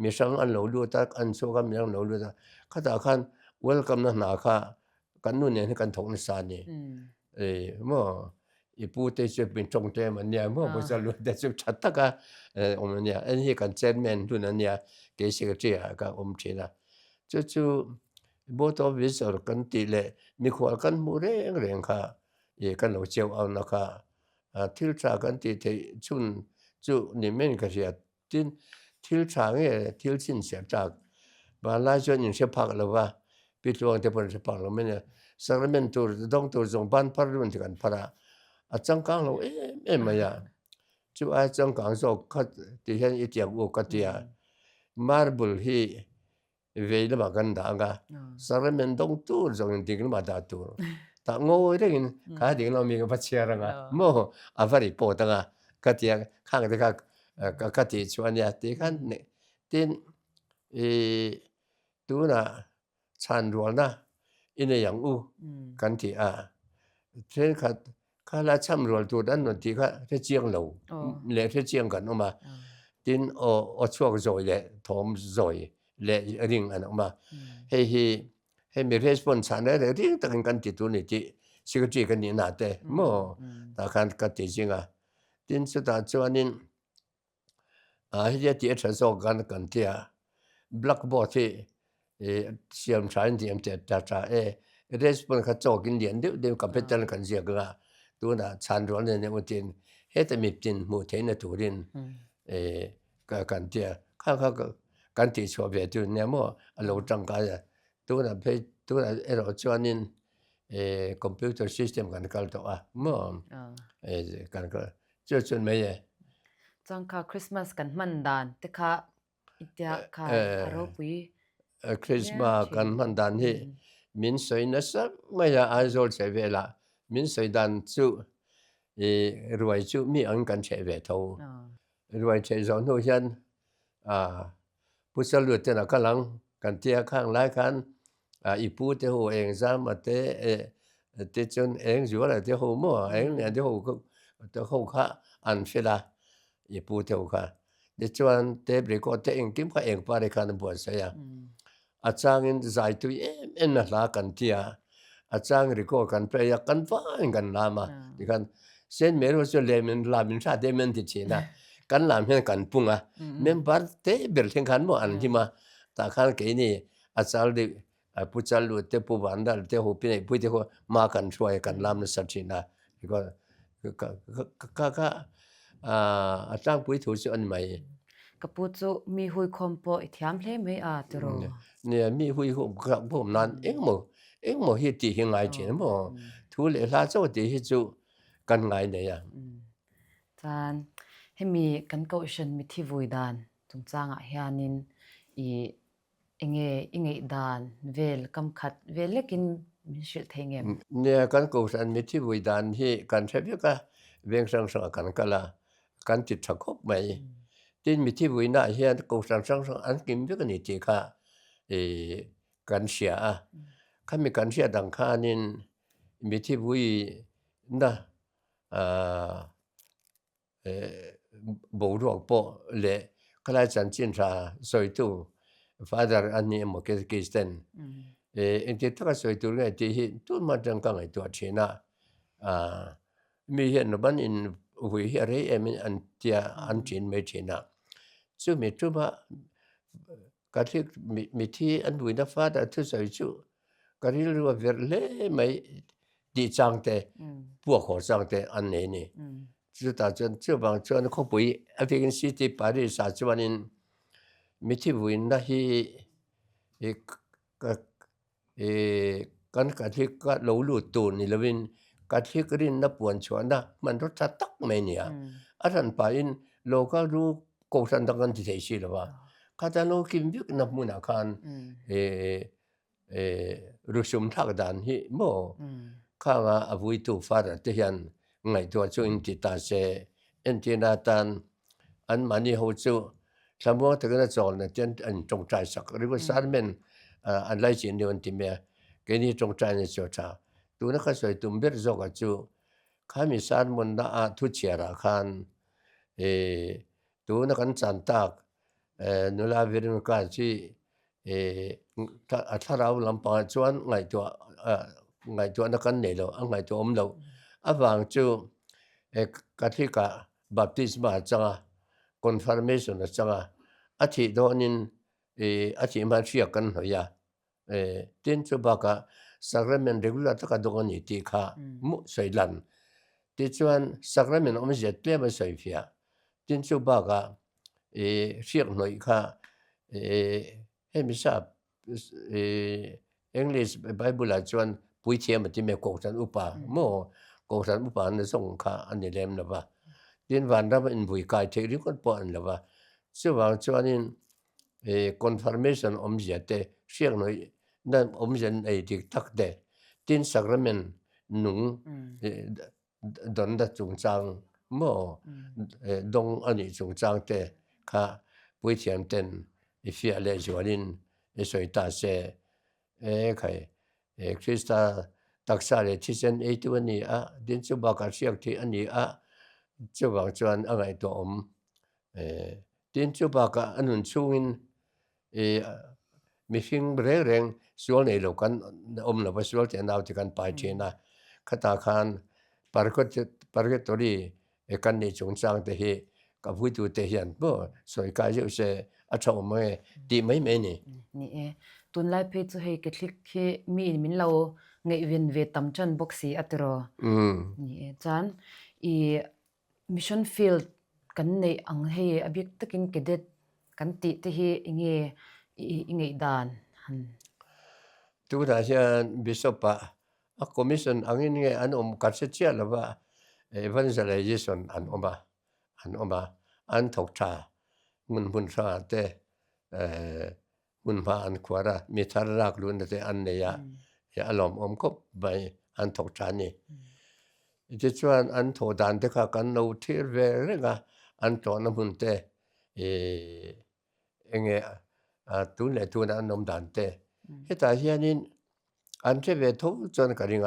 mi sang an lo lu tak an so kam yang lo lu ta khata khan welcome na kha kan nu ne kan thong na sa ni mo i pu te che bin chong te man nia mo bo sa lu de chu chat ta ka om nia en hi kan chairman tu na nia ke secretary ka thina chu both of this or kan ti le mi khwal kan mu reng kha kan lo cheu au na kha thil cha kan ti the chun chu ni men ka ria tin thil cha nge thil chin sia cha ba la jo ni se phak lo wa pi tuang te pon se phak lo men sacrament tur dong tur zong ban parliament kan para a chang kang lo ma ya chu a chang kang so khat ti hian i tiang u ka tia marble hi ve le ba kan da ga sacrament dong tur zong ding ma da tur ta ngồi đấy khá tiếng lo mình bắt chia ra mà à phải bỏ ta cái tiếng khang cái tiếng chuyện này thì cái này tin tu na chan ruột na in cái yang u cái tiếng thế cái là chăm ruột tu đan nó thì cái chiang lâu lệ cái chiang cái nó mà tin ở chuộc rồi lệ thom rồi lệ ring anh mà hay mi respond chan đấy thì tất cả cái tu này thì sự cái cái này nè đấy mà ta看cái tình hình tin sự ta cho nên cái tiết chế số cái tia blackboard thì xem trái điểm để ta respond cái chỗ cái liền đều computer cái gì cái tu na chan rồi này một tin hết mình tin một thế này tu rin cái tia cái tia cho về tu này mà lâu trăng cái tu na phải tu na ở cho nên computer system kan kal to mo kan ka chu me ye chang kha Christmas kan man dan te kha itia kha aro pui Christmas kan man dan hi min soi na sa ma ya azol che ve la min soi dan chu ruai chu mi an kan che ve tho ruai che zo no hian pu sa lu te na ka lang kan tia khang lai kan i pu te ho eng za ma te te chun eng ju la te ho mo eng ne te ho kha an fela i pu te ho kha de chuan te bre ko te eng kim kha eng pa re khan bo sa ya a chang in zai tu en na la kan tia chang ri ko kan pe ya kan fa kan la ma ti kan sen me ro so le men la min sa de men ti china kan lam hen kan punga men bar te ber theng kan mo an hi ma ta khan ke ni chal de pu chal lu te pu ban dal te ho pi nei pu te ho ma kan choi kan lam na sa china ko ka chang pui thu chu an mai kapuchu mi hui khompo ithiam hle me a tero nè mi hui hu ka bom nan eng mo hi ti hi ngai chen mo thu le la zo ti hi chu kan ngai ne ya chan hemi kan ko shan mi thi vui dan chung changa hianin I enge dan vel kam khat velekin min shil thengem nè kan ko san mi thi vui dan hi kan the bi ka veng sang sang kan kala kan ti thakop mai tin mi thi vui na hian ko sang sang an kim bi ka ni ti kha kan sia kan mi kan sia dang kha nin mi thi vui na bộ ruộng bộ lệ cái này chẳng chiến ra soi tu father anh em một cái tên anh thì tất cả soi tu này thì hiện tu mà chẳng có ngày tu chuyện mi hiện nó vẫn in vui hiện đấy em anh tia anh chuyện mấy chuyện chứ mi tu mà cái thứ mi thi anh vui nó father tu soi tu cái thứ là việc lệ mấy đi trang thế buộc họ trang thế anh này nè知道这帮这那可不一，啊，这个是的巴黎啥子玩意，没去问那些，กันกะที่ก็รู้หลุดตัวนี่ละวินกะที่ก็รินนับวันชวนนะมันรสชาติตักไม่เนี่ยอันนั้นไปอินโลก็รู้โกสันตังกันที่เสียหรือว่าข้าจะรู้กินบิ๊กนับมุนาคันรู้สมทักดันฮิโมข้าว่าอวุยตูฟาร์ที่ยันไงตัวช่วยอินทิตาเซอินทินาตันอันมันนี่เขาจู่สมมติถ้าเกิดจอลเนี่ยเจนอันจงใจสักหรือว่าสารเมนอันไล่จีนเดียวที่เมียแกนี่จงใจในเจ้าชาตัวนักสวยตุ่มเบิร์จอกจู่ข้ามีสารมันน่าทุเชียราคันตัวนักจันตักนุลาวิริมกันที่ถ้าเราลำปางชวนไงตัวนักเนโลไงตัวอมโลอ่ะฟังจู่กติกาบัพติศมาจังconfirmation จังอาทิตย์โดนินอาทิตย์มาเชียกันหน่อยtin chu ba ka sacrament regular ta ka dong ni ti kha mu sei lan ti chuan sacrament om jet tle ba sei fia tin chu ba ka riak noi kha hemi sa English Bible la chuan pui thiam ti me ko san upa mo ko san upa na song kha an ni lem na ba tin van ra in vui kai the ri kon po an la ba chu wang chuan in confirmation om jet te riak noiนั่นอมเย็นไอ้ที่ทักเดตินสักระเมนหนุ่งดอนดัจงจางโม่ดงอันนี้จงจางเตข้าปุยเทียมเต็นฟิอาเลจวลินสวยตาเซใครคริสตาตักษาเลที่เซนตัวนี้ดินจุบากาเชียกที่อันนี้จุบากจวนอะไรตัวอมดินจุบากาอันนั้นช่วงมีฟิงเร่งส่วนในโลกันอมเราไปส่วนที่เราที่กันไปเจนะข้าตาคันปาร์กตัวนี้กันในจงจางแต่เหกับผู้ดูแต่เห็นบ่สวยกายจะเสียอัศวรรษดีไม่เมนี่นี่ตุนไลเพจให้กระทิกที่มีมินเราไงวินเวตัมจันบ็อกซี่อัตรอนี่จันมิชชั่นฟิลด์กันในอังเฮอบิกตะกินเกเด็ดกันติที่เฮอิงดานตัวนั้นเช่นบิชอปคอมมิชชั่นอันนี้อันกัดเสียแล้วว่าevangelization อันอันถูกชามุนชาเตมุนพาอันขวาระมีทารรักลุนแต่อันเนี่ยอารมณ์ก็ไปอันถูกชานี่จะชวนอันถูกดันเด็กกันเราที่เวรก็อันตัวนั้นมุนเตตัวเนี่ยตัวนั้นนมดันเตเหตุการณ์นี้อันที่เวทุกจนกันยัง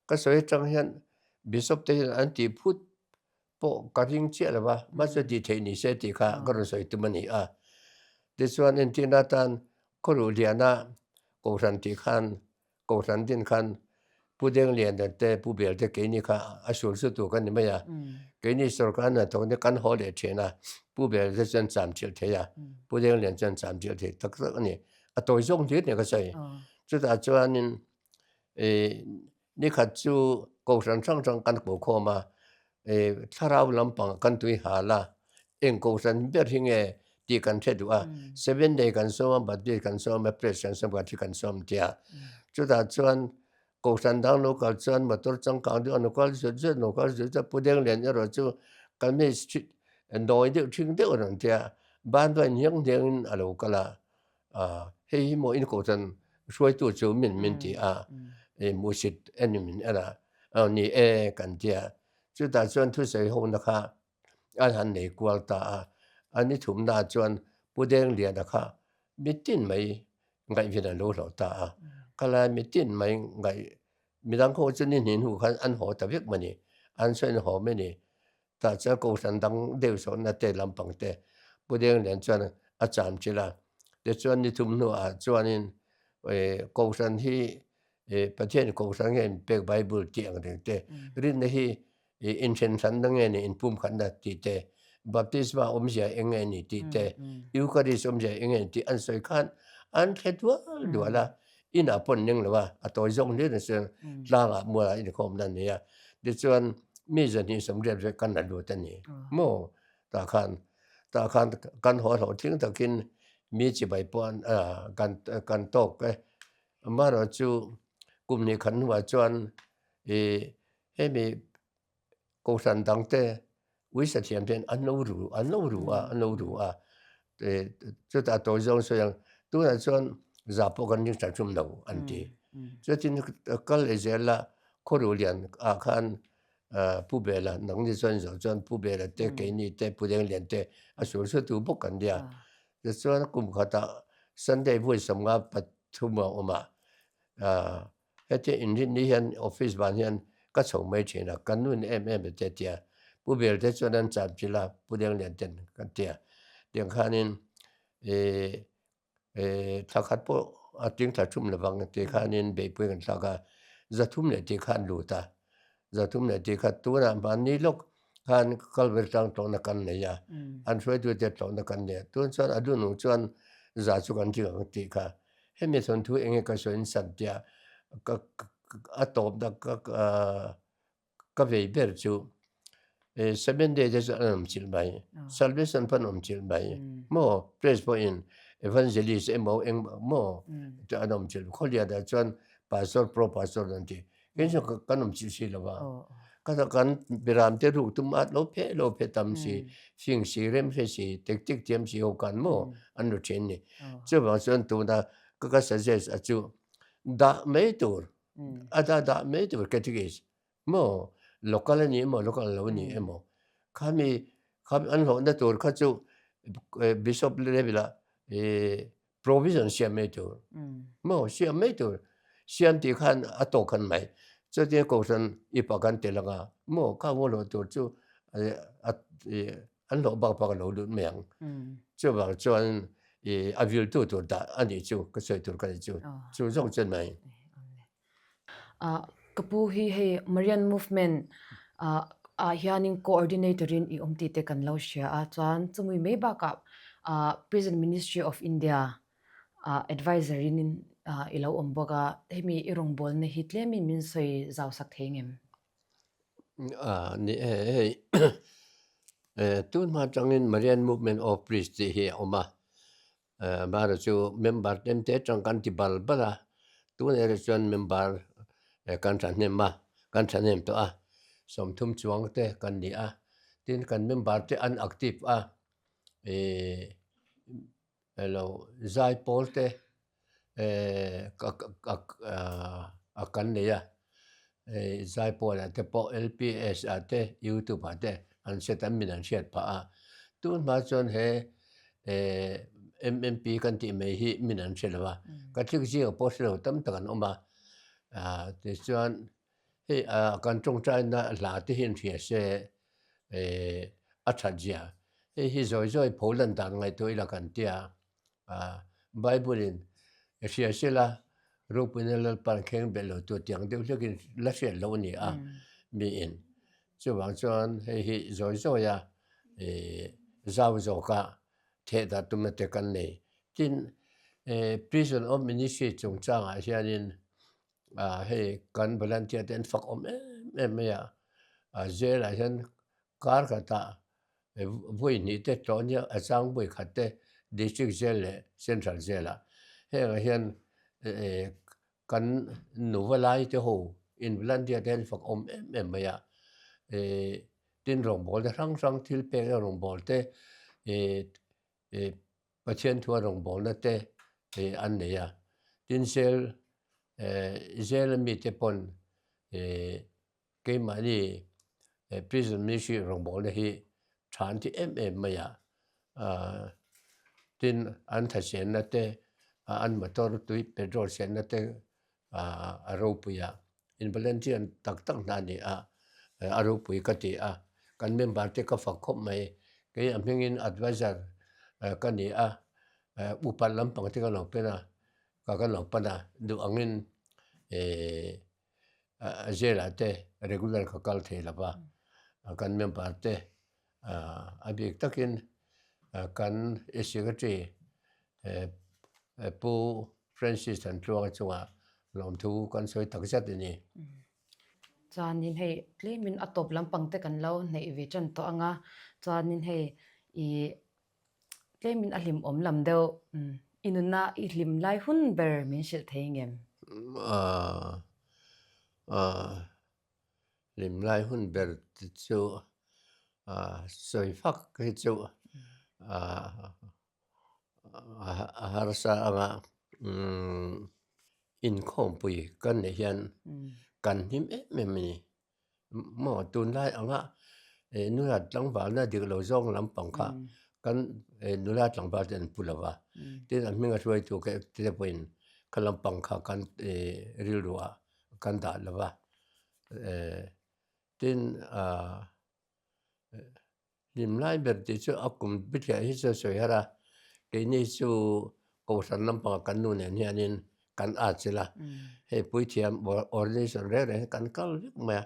ก็สวยจังเห็นบิชอปเตอันที่พูดพอกันยังเชื่อเลยว่ามาจะดีเทนิเสติค่ะก็รู้สึกตัวมันนี่ดิส่วนอินทินาตันก็รู้เดียนะกูสันติขันกูสันตินขัน不定连的的不表的给你看啊，手术多干你们呀，给你手干呢，同你干好的钱啊，不表的真暂时的呀，不定连真暂时的，特色呢，啊，多用的那个谁，这大专呢，你看就高山上干不可嘛，他ราลำปังกันตุยหาละเอง高山别听诶。ดีกันเช่ดูอ่ะ7 day กันซ้อมบัดดีกันซ้อมไม่เปลี่ยนสมบัติกันซ้อมเดียจุดอ่ะจวนกูสันดังโลกาจวนมาตัวจังกังดูอันนู้ก็จะนู้ก็จะพูดเรื่องเรียนเราจูกันไม่น้อยเดียวทิ้งเดียวนั่นเดียบ้านด้วยยังเดียวอะไรก็ละเฮ้ยโมอินกูสันช่วยตัวจูมินที่มูสิตอันนี้มินอะไรนี่กันเดียจุดอ่ะจวนทุกสิ่งของนะคะอันหันในกวลตาอันนี้ถุงนาจวนผู้เด้งเรียนนะคะมิตินไม่ไงวินาโลหลตาก็เลยมิตินไม่ไงมีดังเขาจะนี่เห็นหูคันอันหัวตะเวกมันนี่อันส่วนหัวไม่นี่แต่จะกูสันดังเดียวสอนนั่นเตลำปังเตผู้เด้งเรียนจวนอาจารย์จิละเดี๋ยวจวนนี่ถุงนัวจวนนี่กูสันที่ประเทศกูสันเงินเป็นไบเบิลเตียงเตเรื่องนี้อินเชนสันดังเงินอินปุ่มขันดัดตีเตbaptisma omja engeni ti te eucharist omja engeni ti an soi khan an khetwa duala ina pon ning lawa atoi jong le ne se la nga mo la in khom nan ne ya de chuan mi jan ni som re re kan na lu ta ni mo ta khan kan ho thing ta kin mi chi bai pon kan tok ke ma ro chu kum ni khan wa chuan he mi ko san dang teวิสัชเป็นอันนู้รู้จะตัดตัวจงส่วนตัวนั้นส่วนจะพบกันยิ่งจะชุ่มเราอันที่จะที่ก็เลยเจอละคนรู้เรียนอาคารผู้เบลล์นักนิสิตส่วนผู้เบลล์เด็กเกนี่เด็กผู้เรียนเรียนเด็กส่วนสุดตัวพวกกันเดียจะส่วนกลุ่มเขาตาสันเดย์ผู้สมัครปัจจุบันออกมาเหตุอินดินี่เห็นออฟฟิศบ้านเห็นก็ส่งไม่เช่นละกันนู่นเอ็มเด็ดเดียผู้เบลล์ส่วนนั้นจับจิลาผู้เรียนเรียนเด่นกันเดียเดียงข้านินถ้าขัดพวกจริงถ้าชุ่มระวังเดียข้านินเบย์พูดกันสักจะทุ่มเนี่ยที่ข้ารู้ตาจะทุ่มเนี่ยที่ข้าตัวนั้นบ้านนี้ลูกข้านกัลเวอร์ตังตรงนักกันเนี่ยอันช่วยตัวเด็ดตรงนักกันเนี่ยตัวส่วนอดุนุส่วนจะสุกันที่กันที่ข้าให้มีส่วนทุเองก็ส่วนสัตย์เดียก็อัตบดักก็เวย์เบอร์จู7 daysจะอันมิลไป salvation พันมิลไปโม่ praise point evangelist โม่โม่จะอันมิลคนเดียวแต่จน pastor pro pastor นั่นที่เห็นจะกันมิลสิละว่าก็ถ้ากันเวลาเตรูตุมาโลเพตามสิสิ่งสิเริ่มสิเทคนิคเตรียมสิเอากันโม่อันรู้เช่นนี้จะบางส่วนตัวนั้นก็suggest อาจจะด่าไม่ตัวด่าไม่ตัว categories โม่ local นี่โม่ local เรานี่โม่kamiอันหลังนั่นตัวเขาจะ bishop level provision เสียไม่ตัวโม่เสียไม่ตัวเสียที่ขันอัตโตขันไม่จะเดี๋ยวก็ฉันอีปากันเตลังอ่ะโม่ข้าวเราตัวจู่อันหลังบางปากเราดูไม่ยังจู่บางจวนอาวิลตัวด่าอันนี้จู่ก็ช่วยตัวกันจู่ส่งจนไม่กปูฮีให้ Marian Movement hianin coordinator in i omti te kan lo sia chuan chumui mai ba ka Prison Ministry of India advisor in ilo omboga hemi irong bol ne hitlemi min soi zaw sak thengem ni tun ma changin Marian Movement of Priest hi oma ba chu member tem te chang kan ti bal bala tun er chuan member kan chan nem to som thum chuang te kan ni tin kan member te unactive hello zai pol te kan ni zai pol te po LPS te YouTube te an set an min an set pa tun ma chon he MMP kan ti mai hi min an set wa ka thik ji post lo tam takan oma te chuan kan trong trai na la ti hin thia se athajia hi zoi Poland dan ngai toi la kan tia Bible in sia sela รูปนี้เราปั่นแข่งเบลตัวเตียงเดียวเรื่องลักษณะโลนี่มีอินจะวางจวนให้จอยๆเจ้าโจกะเทดัตุมาเตกันนี่จินprison of ministry จงจ้างอาเซียนให้กันบาลานเทียเต็นฝักไม่เจลอาเซียนการขัดวุ้ยนี่เตะตอนนี้อาจารย์วุ้ยขัดเตะ district jail เลย central jail ละให้อาเซียนกันหนูเวลาที่หูอินบาลานเทียเต็นฝักไม่ดินรองบอลทั้งที่เป็นรองบอลเตะประเทศทัวรองบอลนั่นเตะอันนี้ดินเซลมีเตปอนเกมอันนี้prison ministry รองบอลเลยฐานที่ไม่ดินอันทัศน์นั่นเตะอันมาตอร์ตุยเปโดรเซนนั่นเตะอารูปุยอินบาลานเทียนตักนั่นนี่อารูปุยก็ตีกันเมมบาร์เตก็ฝักคบไหมก็ยังเป็นอิน advisor กันนี่อุปลัมปังที่กันหลอกเป็นกันหลอกปนะดูอังอินเจลาเต regular ก็กัลเทละป่ะกันเมมบาร์เตบิกตักินกันsecretary ผู้ Francis อันตรวจจังหวะลองทูกันสวยตักจัดนี่จานนินให้เคลมินอตบลำปังเตกันเล่าในอีเวจันตัวงาจานนินให้เคลมินอลิมอมลำเดียวอินุนาอิลิมไลหุ่นเบอร์มินชิลเทงเงมลิมไลหุ่นเบอร์จู่สวยฟักจู่หาษาอ่ะอินคอมปุยกันเนี่ยยันกันหิมไม่มีหมอตุนไล่อ่ะนู่นละหลังบ้านน่ะเด็กเราจ้องลำปังค่ะกันนู่นละหลังบ้านเป็นปุลาวะที่นั่นมีการช่วยตัวแกที่จะเป็นกันลำปังค่ะกันริลรัวกันด่าละวะที่ลิมไล่เบิร์ดจู่อากุมบิดแค่ที่จะสวยฮะระแค่นี้จู่กูสันลำปังกันนู่นเนี่ยนี่กันอาจจะละให้ปุ้ยเทียมorganization เรื่อยๆกันก็เรียกมา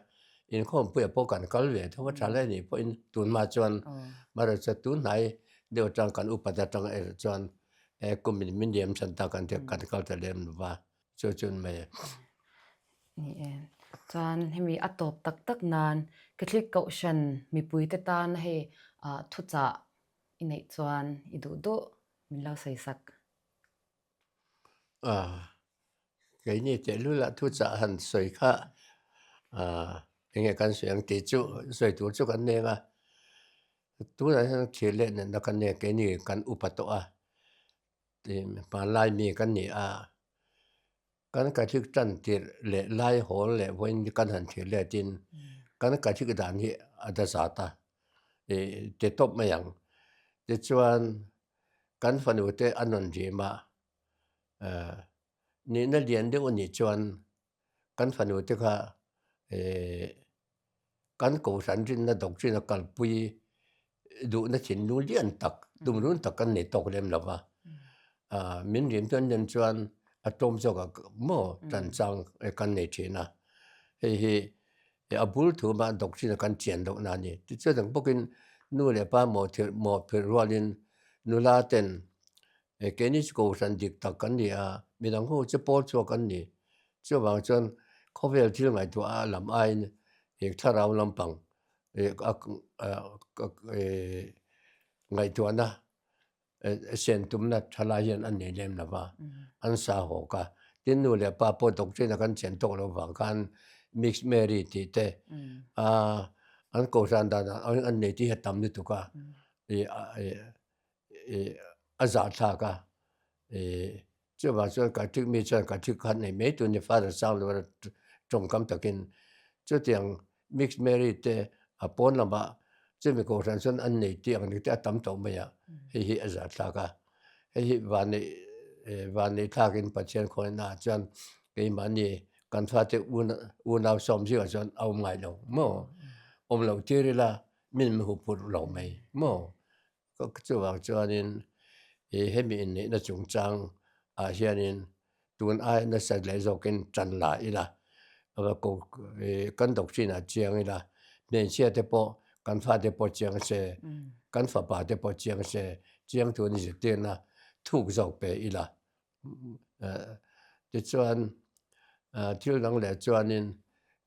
อินข้อมปุ้ยพวกกันก็เรียกถ้าว่าชาเลนี่พออินตุนมาจวนมาเราจะตุนไหนเดี๋ยวจังกันอุปถัมภ์จังจวนกุมมินเดียมสันตากันเทียกันก็จะเลี้ยมว่าจนไม่นี่จานให้มีอตบตักนานกระทลิกเกาชันมีปุ้ยเตตานให้ทุจ่าอินในจวนอิดูมินเล่าใส่สักไอ้นี่จะรู้ละทุจ่าหันสวยค่ะยังไงกันสวยยังติดจุสวยตัวจุกันเนี่ยตัวนั้นเชื่อเล่นนั่นกันเนี่ยแกนี่กันอุปโตที่มาไล่มีกันนี่กันกระชิกจันติเล่ไล่หอเล่วันกันหันเชื่อเล่จินกันกระชิกด่านที่อัตสาตาจะตบไม่ยังจะชวนกันฝันว่าจะอันนั้นจีมานี่นั่นเรียนได้วันนี้ชวนกันฝันว่าจะค่ะกันกูสันจินนั่นตกจินกันปุยดูนั่นฉินดูเลี้ยนตักดูรุ่นตักกันเนี่ยตกเล่มหรอวะมินเรียนจนยันชวนตรงจกับหม้อจันจังกันเนี่ยจีน่ะบุลถูมาตกจินกันเจียนตกนั่นนี่ที่เจ้าถึงพวกกินนู่นเลยป้าหมอเพื่อรัวลินนู่นลาเต็นแกนี่กูสันดิกตักกันเนี่ยมีทั้งคู่จะโพสต์กันนี่เจ้าบางจนเขาเวลที่ไหนตัวลำไอเนี่ยถ้าเราลำปังไงตัวนะเส้นตุ้มนะทลายอันนี้เล่มนะว่าอันสาหกะที่นู่นเลยป้าพอตกใจนะกันเส้นตกระหว่างกันมิกซ์เมรีที่เตอันโกสันดานะอันนี้ที่เหตุทำนี่ตุกะอาจารย์ท่ากะเจ้าว่าเจ้าการที่มีเจ้าการที่ขันในไม่ตัวนี้ฟ้าจะสร้างหรือว่าจงกำตะกินเจ้าเตียงมิกซ์เมรีเตปนละมาเจ้ามีโกสันส่วนอันนี้ที่อันนี้ที่ทำตัวไม่ให้อาจารย์ท่ากะให้วันนี้ท่ากินปัจเจกคนน่าจนไอ้มันนี่กันฟ้าจะอุ่นเอาสมชื่อจนเอาไม่ลงมั่วเราเจอละมินไม่หูพูดเราไม่มั่วก็เจ้าว่าเจ้านี่ให้มีนี่น่าจงจังอาเซียน tuần ai nó sẽ lấy rồi cái chân lại là và cô cần đọc xin là chiang là nên chia tế bộ cần phát tế bộ chiang sẽ cần phát bà tế bộ chiang sẽ chiang tuần gì tiền là thuộc dọc bề là để cho thiếu năng lệ cho nên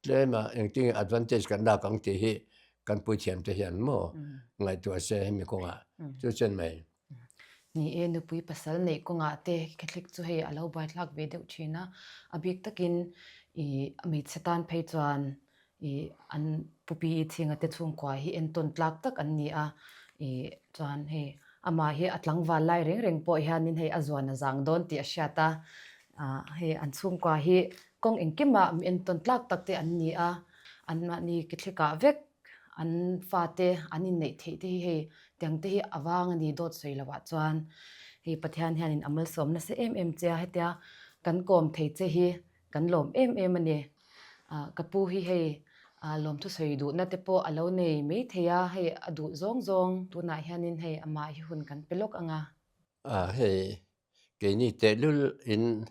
để mà những cái advantage cần đa công ty hi cần bồi thiểm thể hiện mò ngày tuổi sẽ mi công à cho chân mày ni e nu pui pasal nei ko nga te catholic chu hei alo bai thlak ve deuh thina abik takin I mi setan phei chuan I an pupi I thinga te chung kwa hi en ton tlak tak an ni a I chuan hei ama hi atlang wal lai reng reng po hianin hei azwan azang don ti a hriata hei an chung kwa hi kong engkema mi en ton tlak tak te an ni a an ma ni kithlika vek an fate anin nei thei te hi hei tiang te hi awang ani dot sei lawa chuan hei pathian hianin amal som na se em cha hetia kan kom thei che hi kan lom em ani kapu hi hei lom thu sei du na te po alo nei me theia hei adu zong zong tuna hianin hei ama hi hun kan pelok anga hey cái này tế lưu in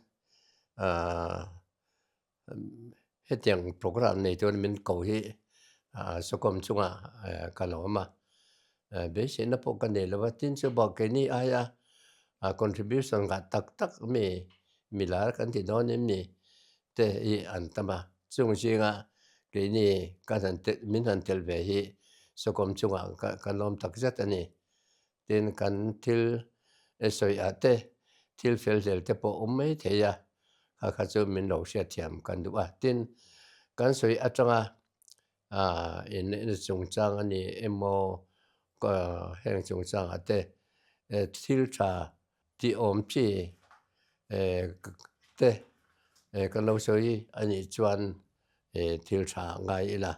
hết tiếng program này tôi mình cầu hi số công chung cái lo mà bây giờ nó bộ cái này là tin số bảo cái này ai contribution cả tắc tắc mi lá cái thì đó nên mi thế ý anh ta mà chung sinh cái này cái thằng mình thằng tel về hi số công chung cái lom tắc rất này tên cái til soi ate til fel del te po mấy thế ya ha chu min lo sia thiam kan du tin kan soi atanga in chung chang ani emo ko heng chung chang ate til cha ti om chi te kan lo soi ani chuan til cha ngai la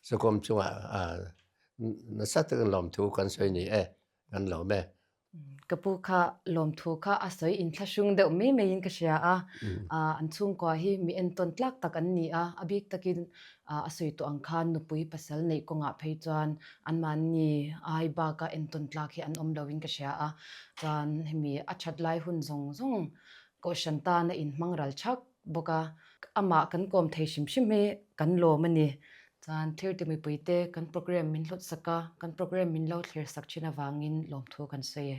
so kom chung na sat kan lom thu kan soi ni kan lo me kapu kha lom thu kha asoi in thlashung deuh me me in ka hria an chung kwa hi mi en ton tlak tak an ni a abik takin asoi to ang khan nupui pasal nei ko nga phei chuan an man ni ai ba ka en ton tlak hi an om lovin ka hria a chuan hemi a that lai hun zong zong ko shanta na in hmangral thak boka ama kan kom thei shim shim me kan lo mani chuan thir ti mi puite kan program min hlot saka kan program min lo thlir sak thina wangin lom thu kan sei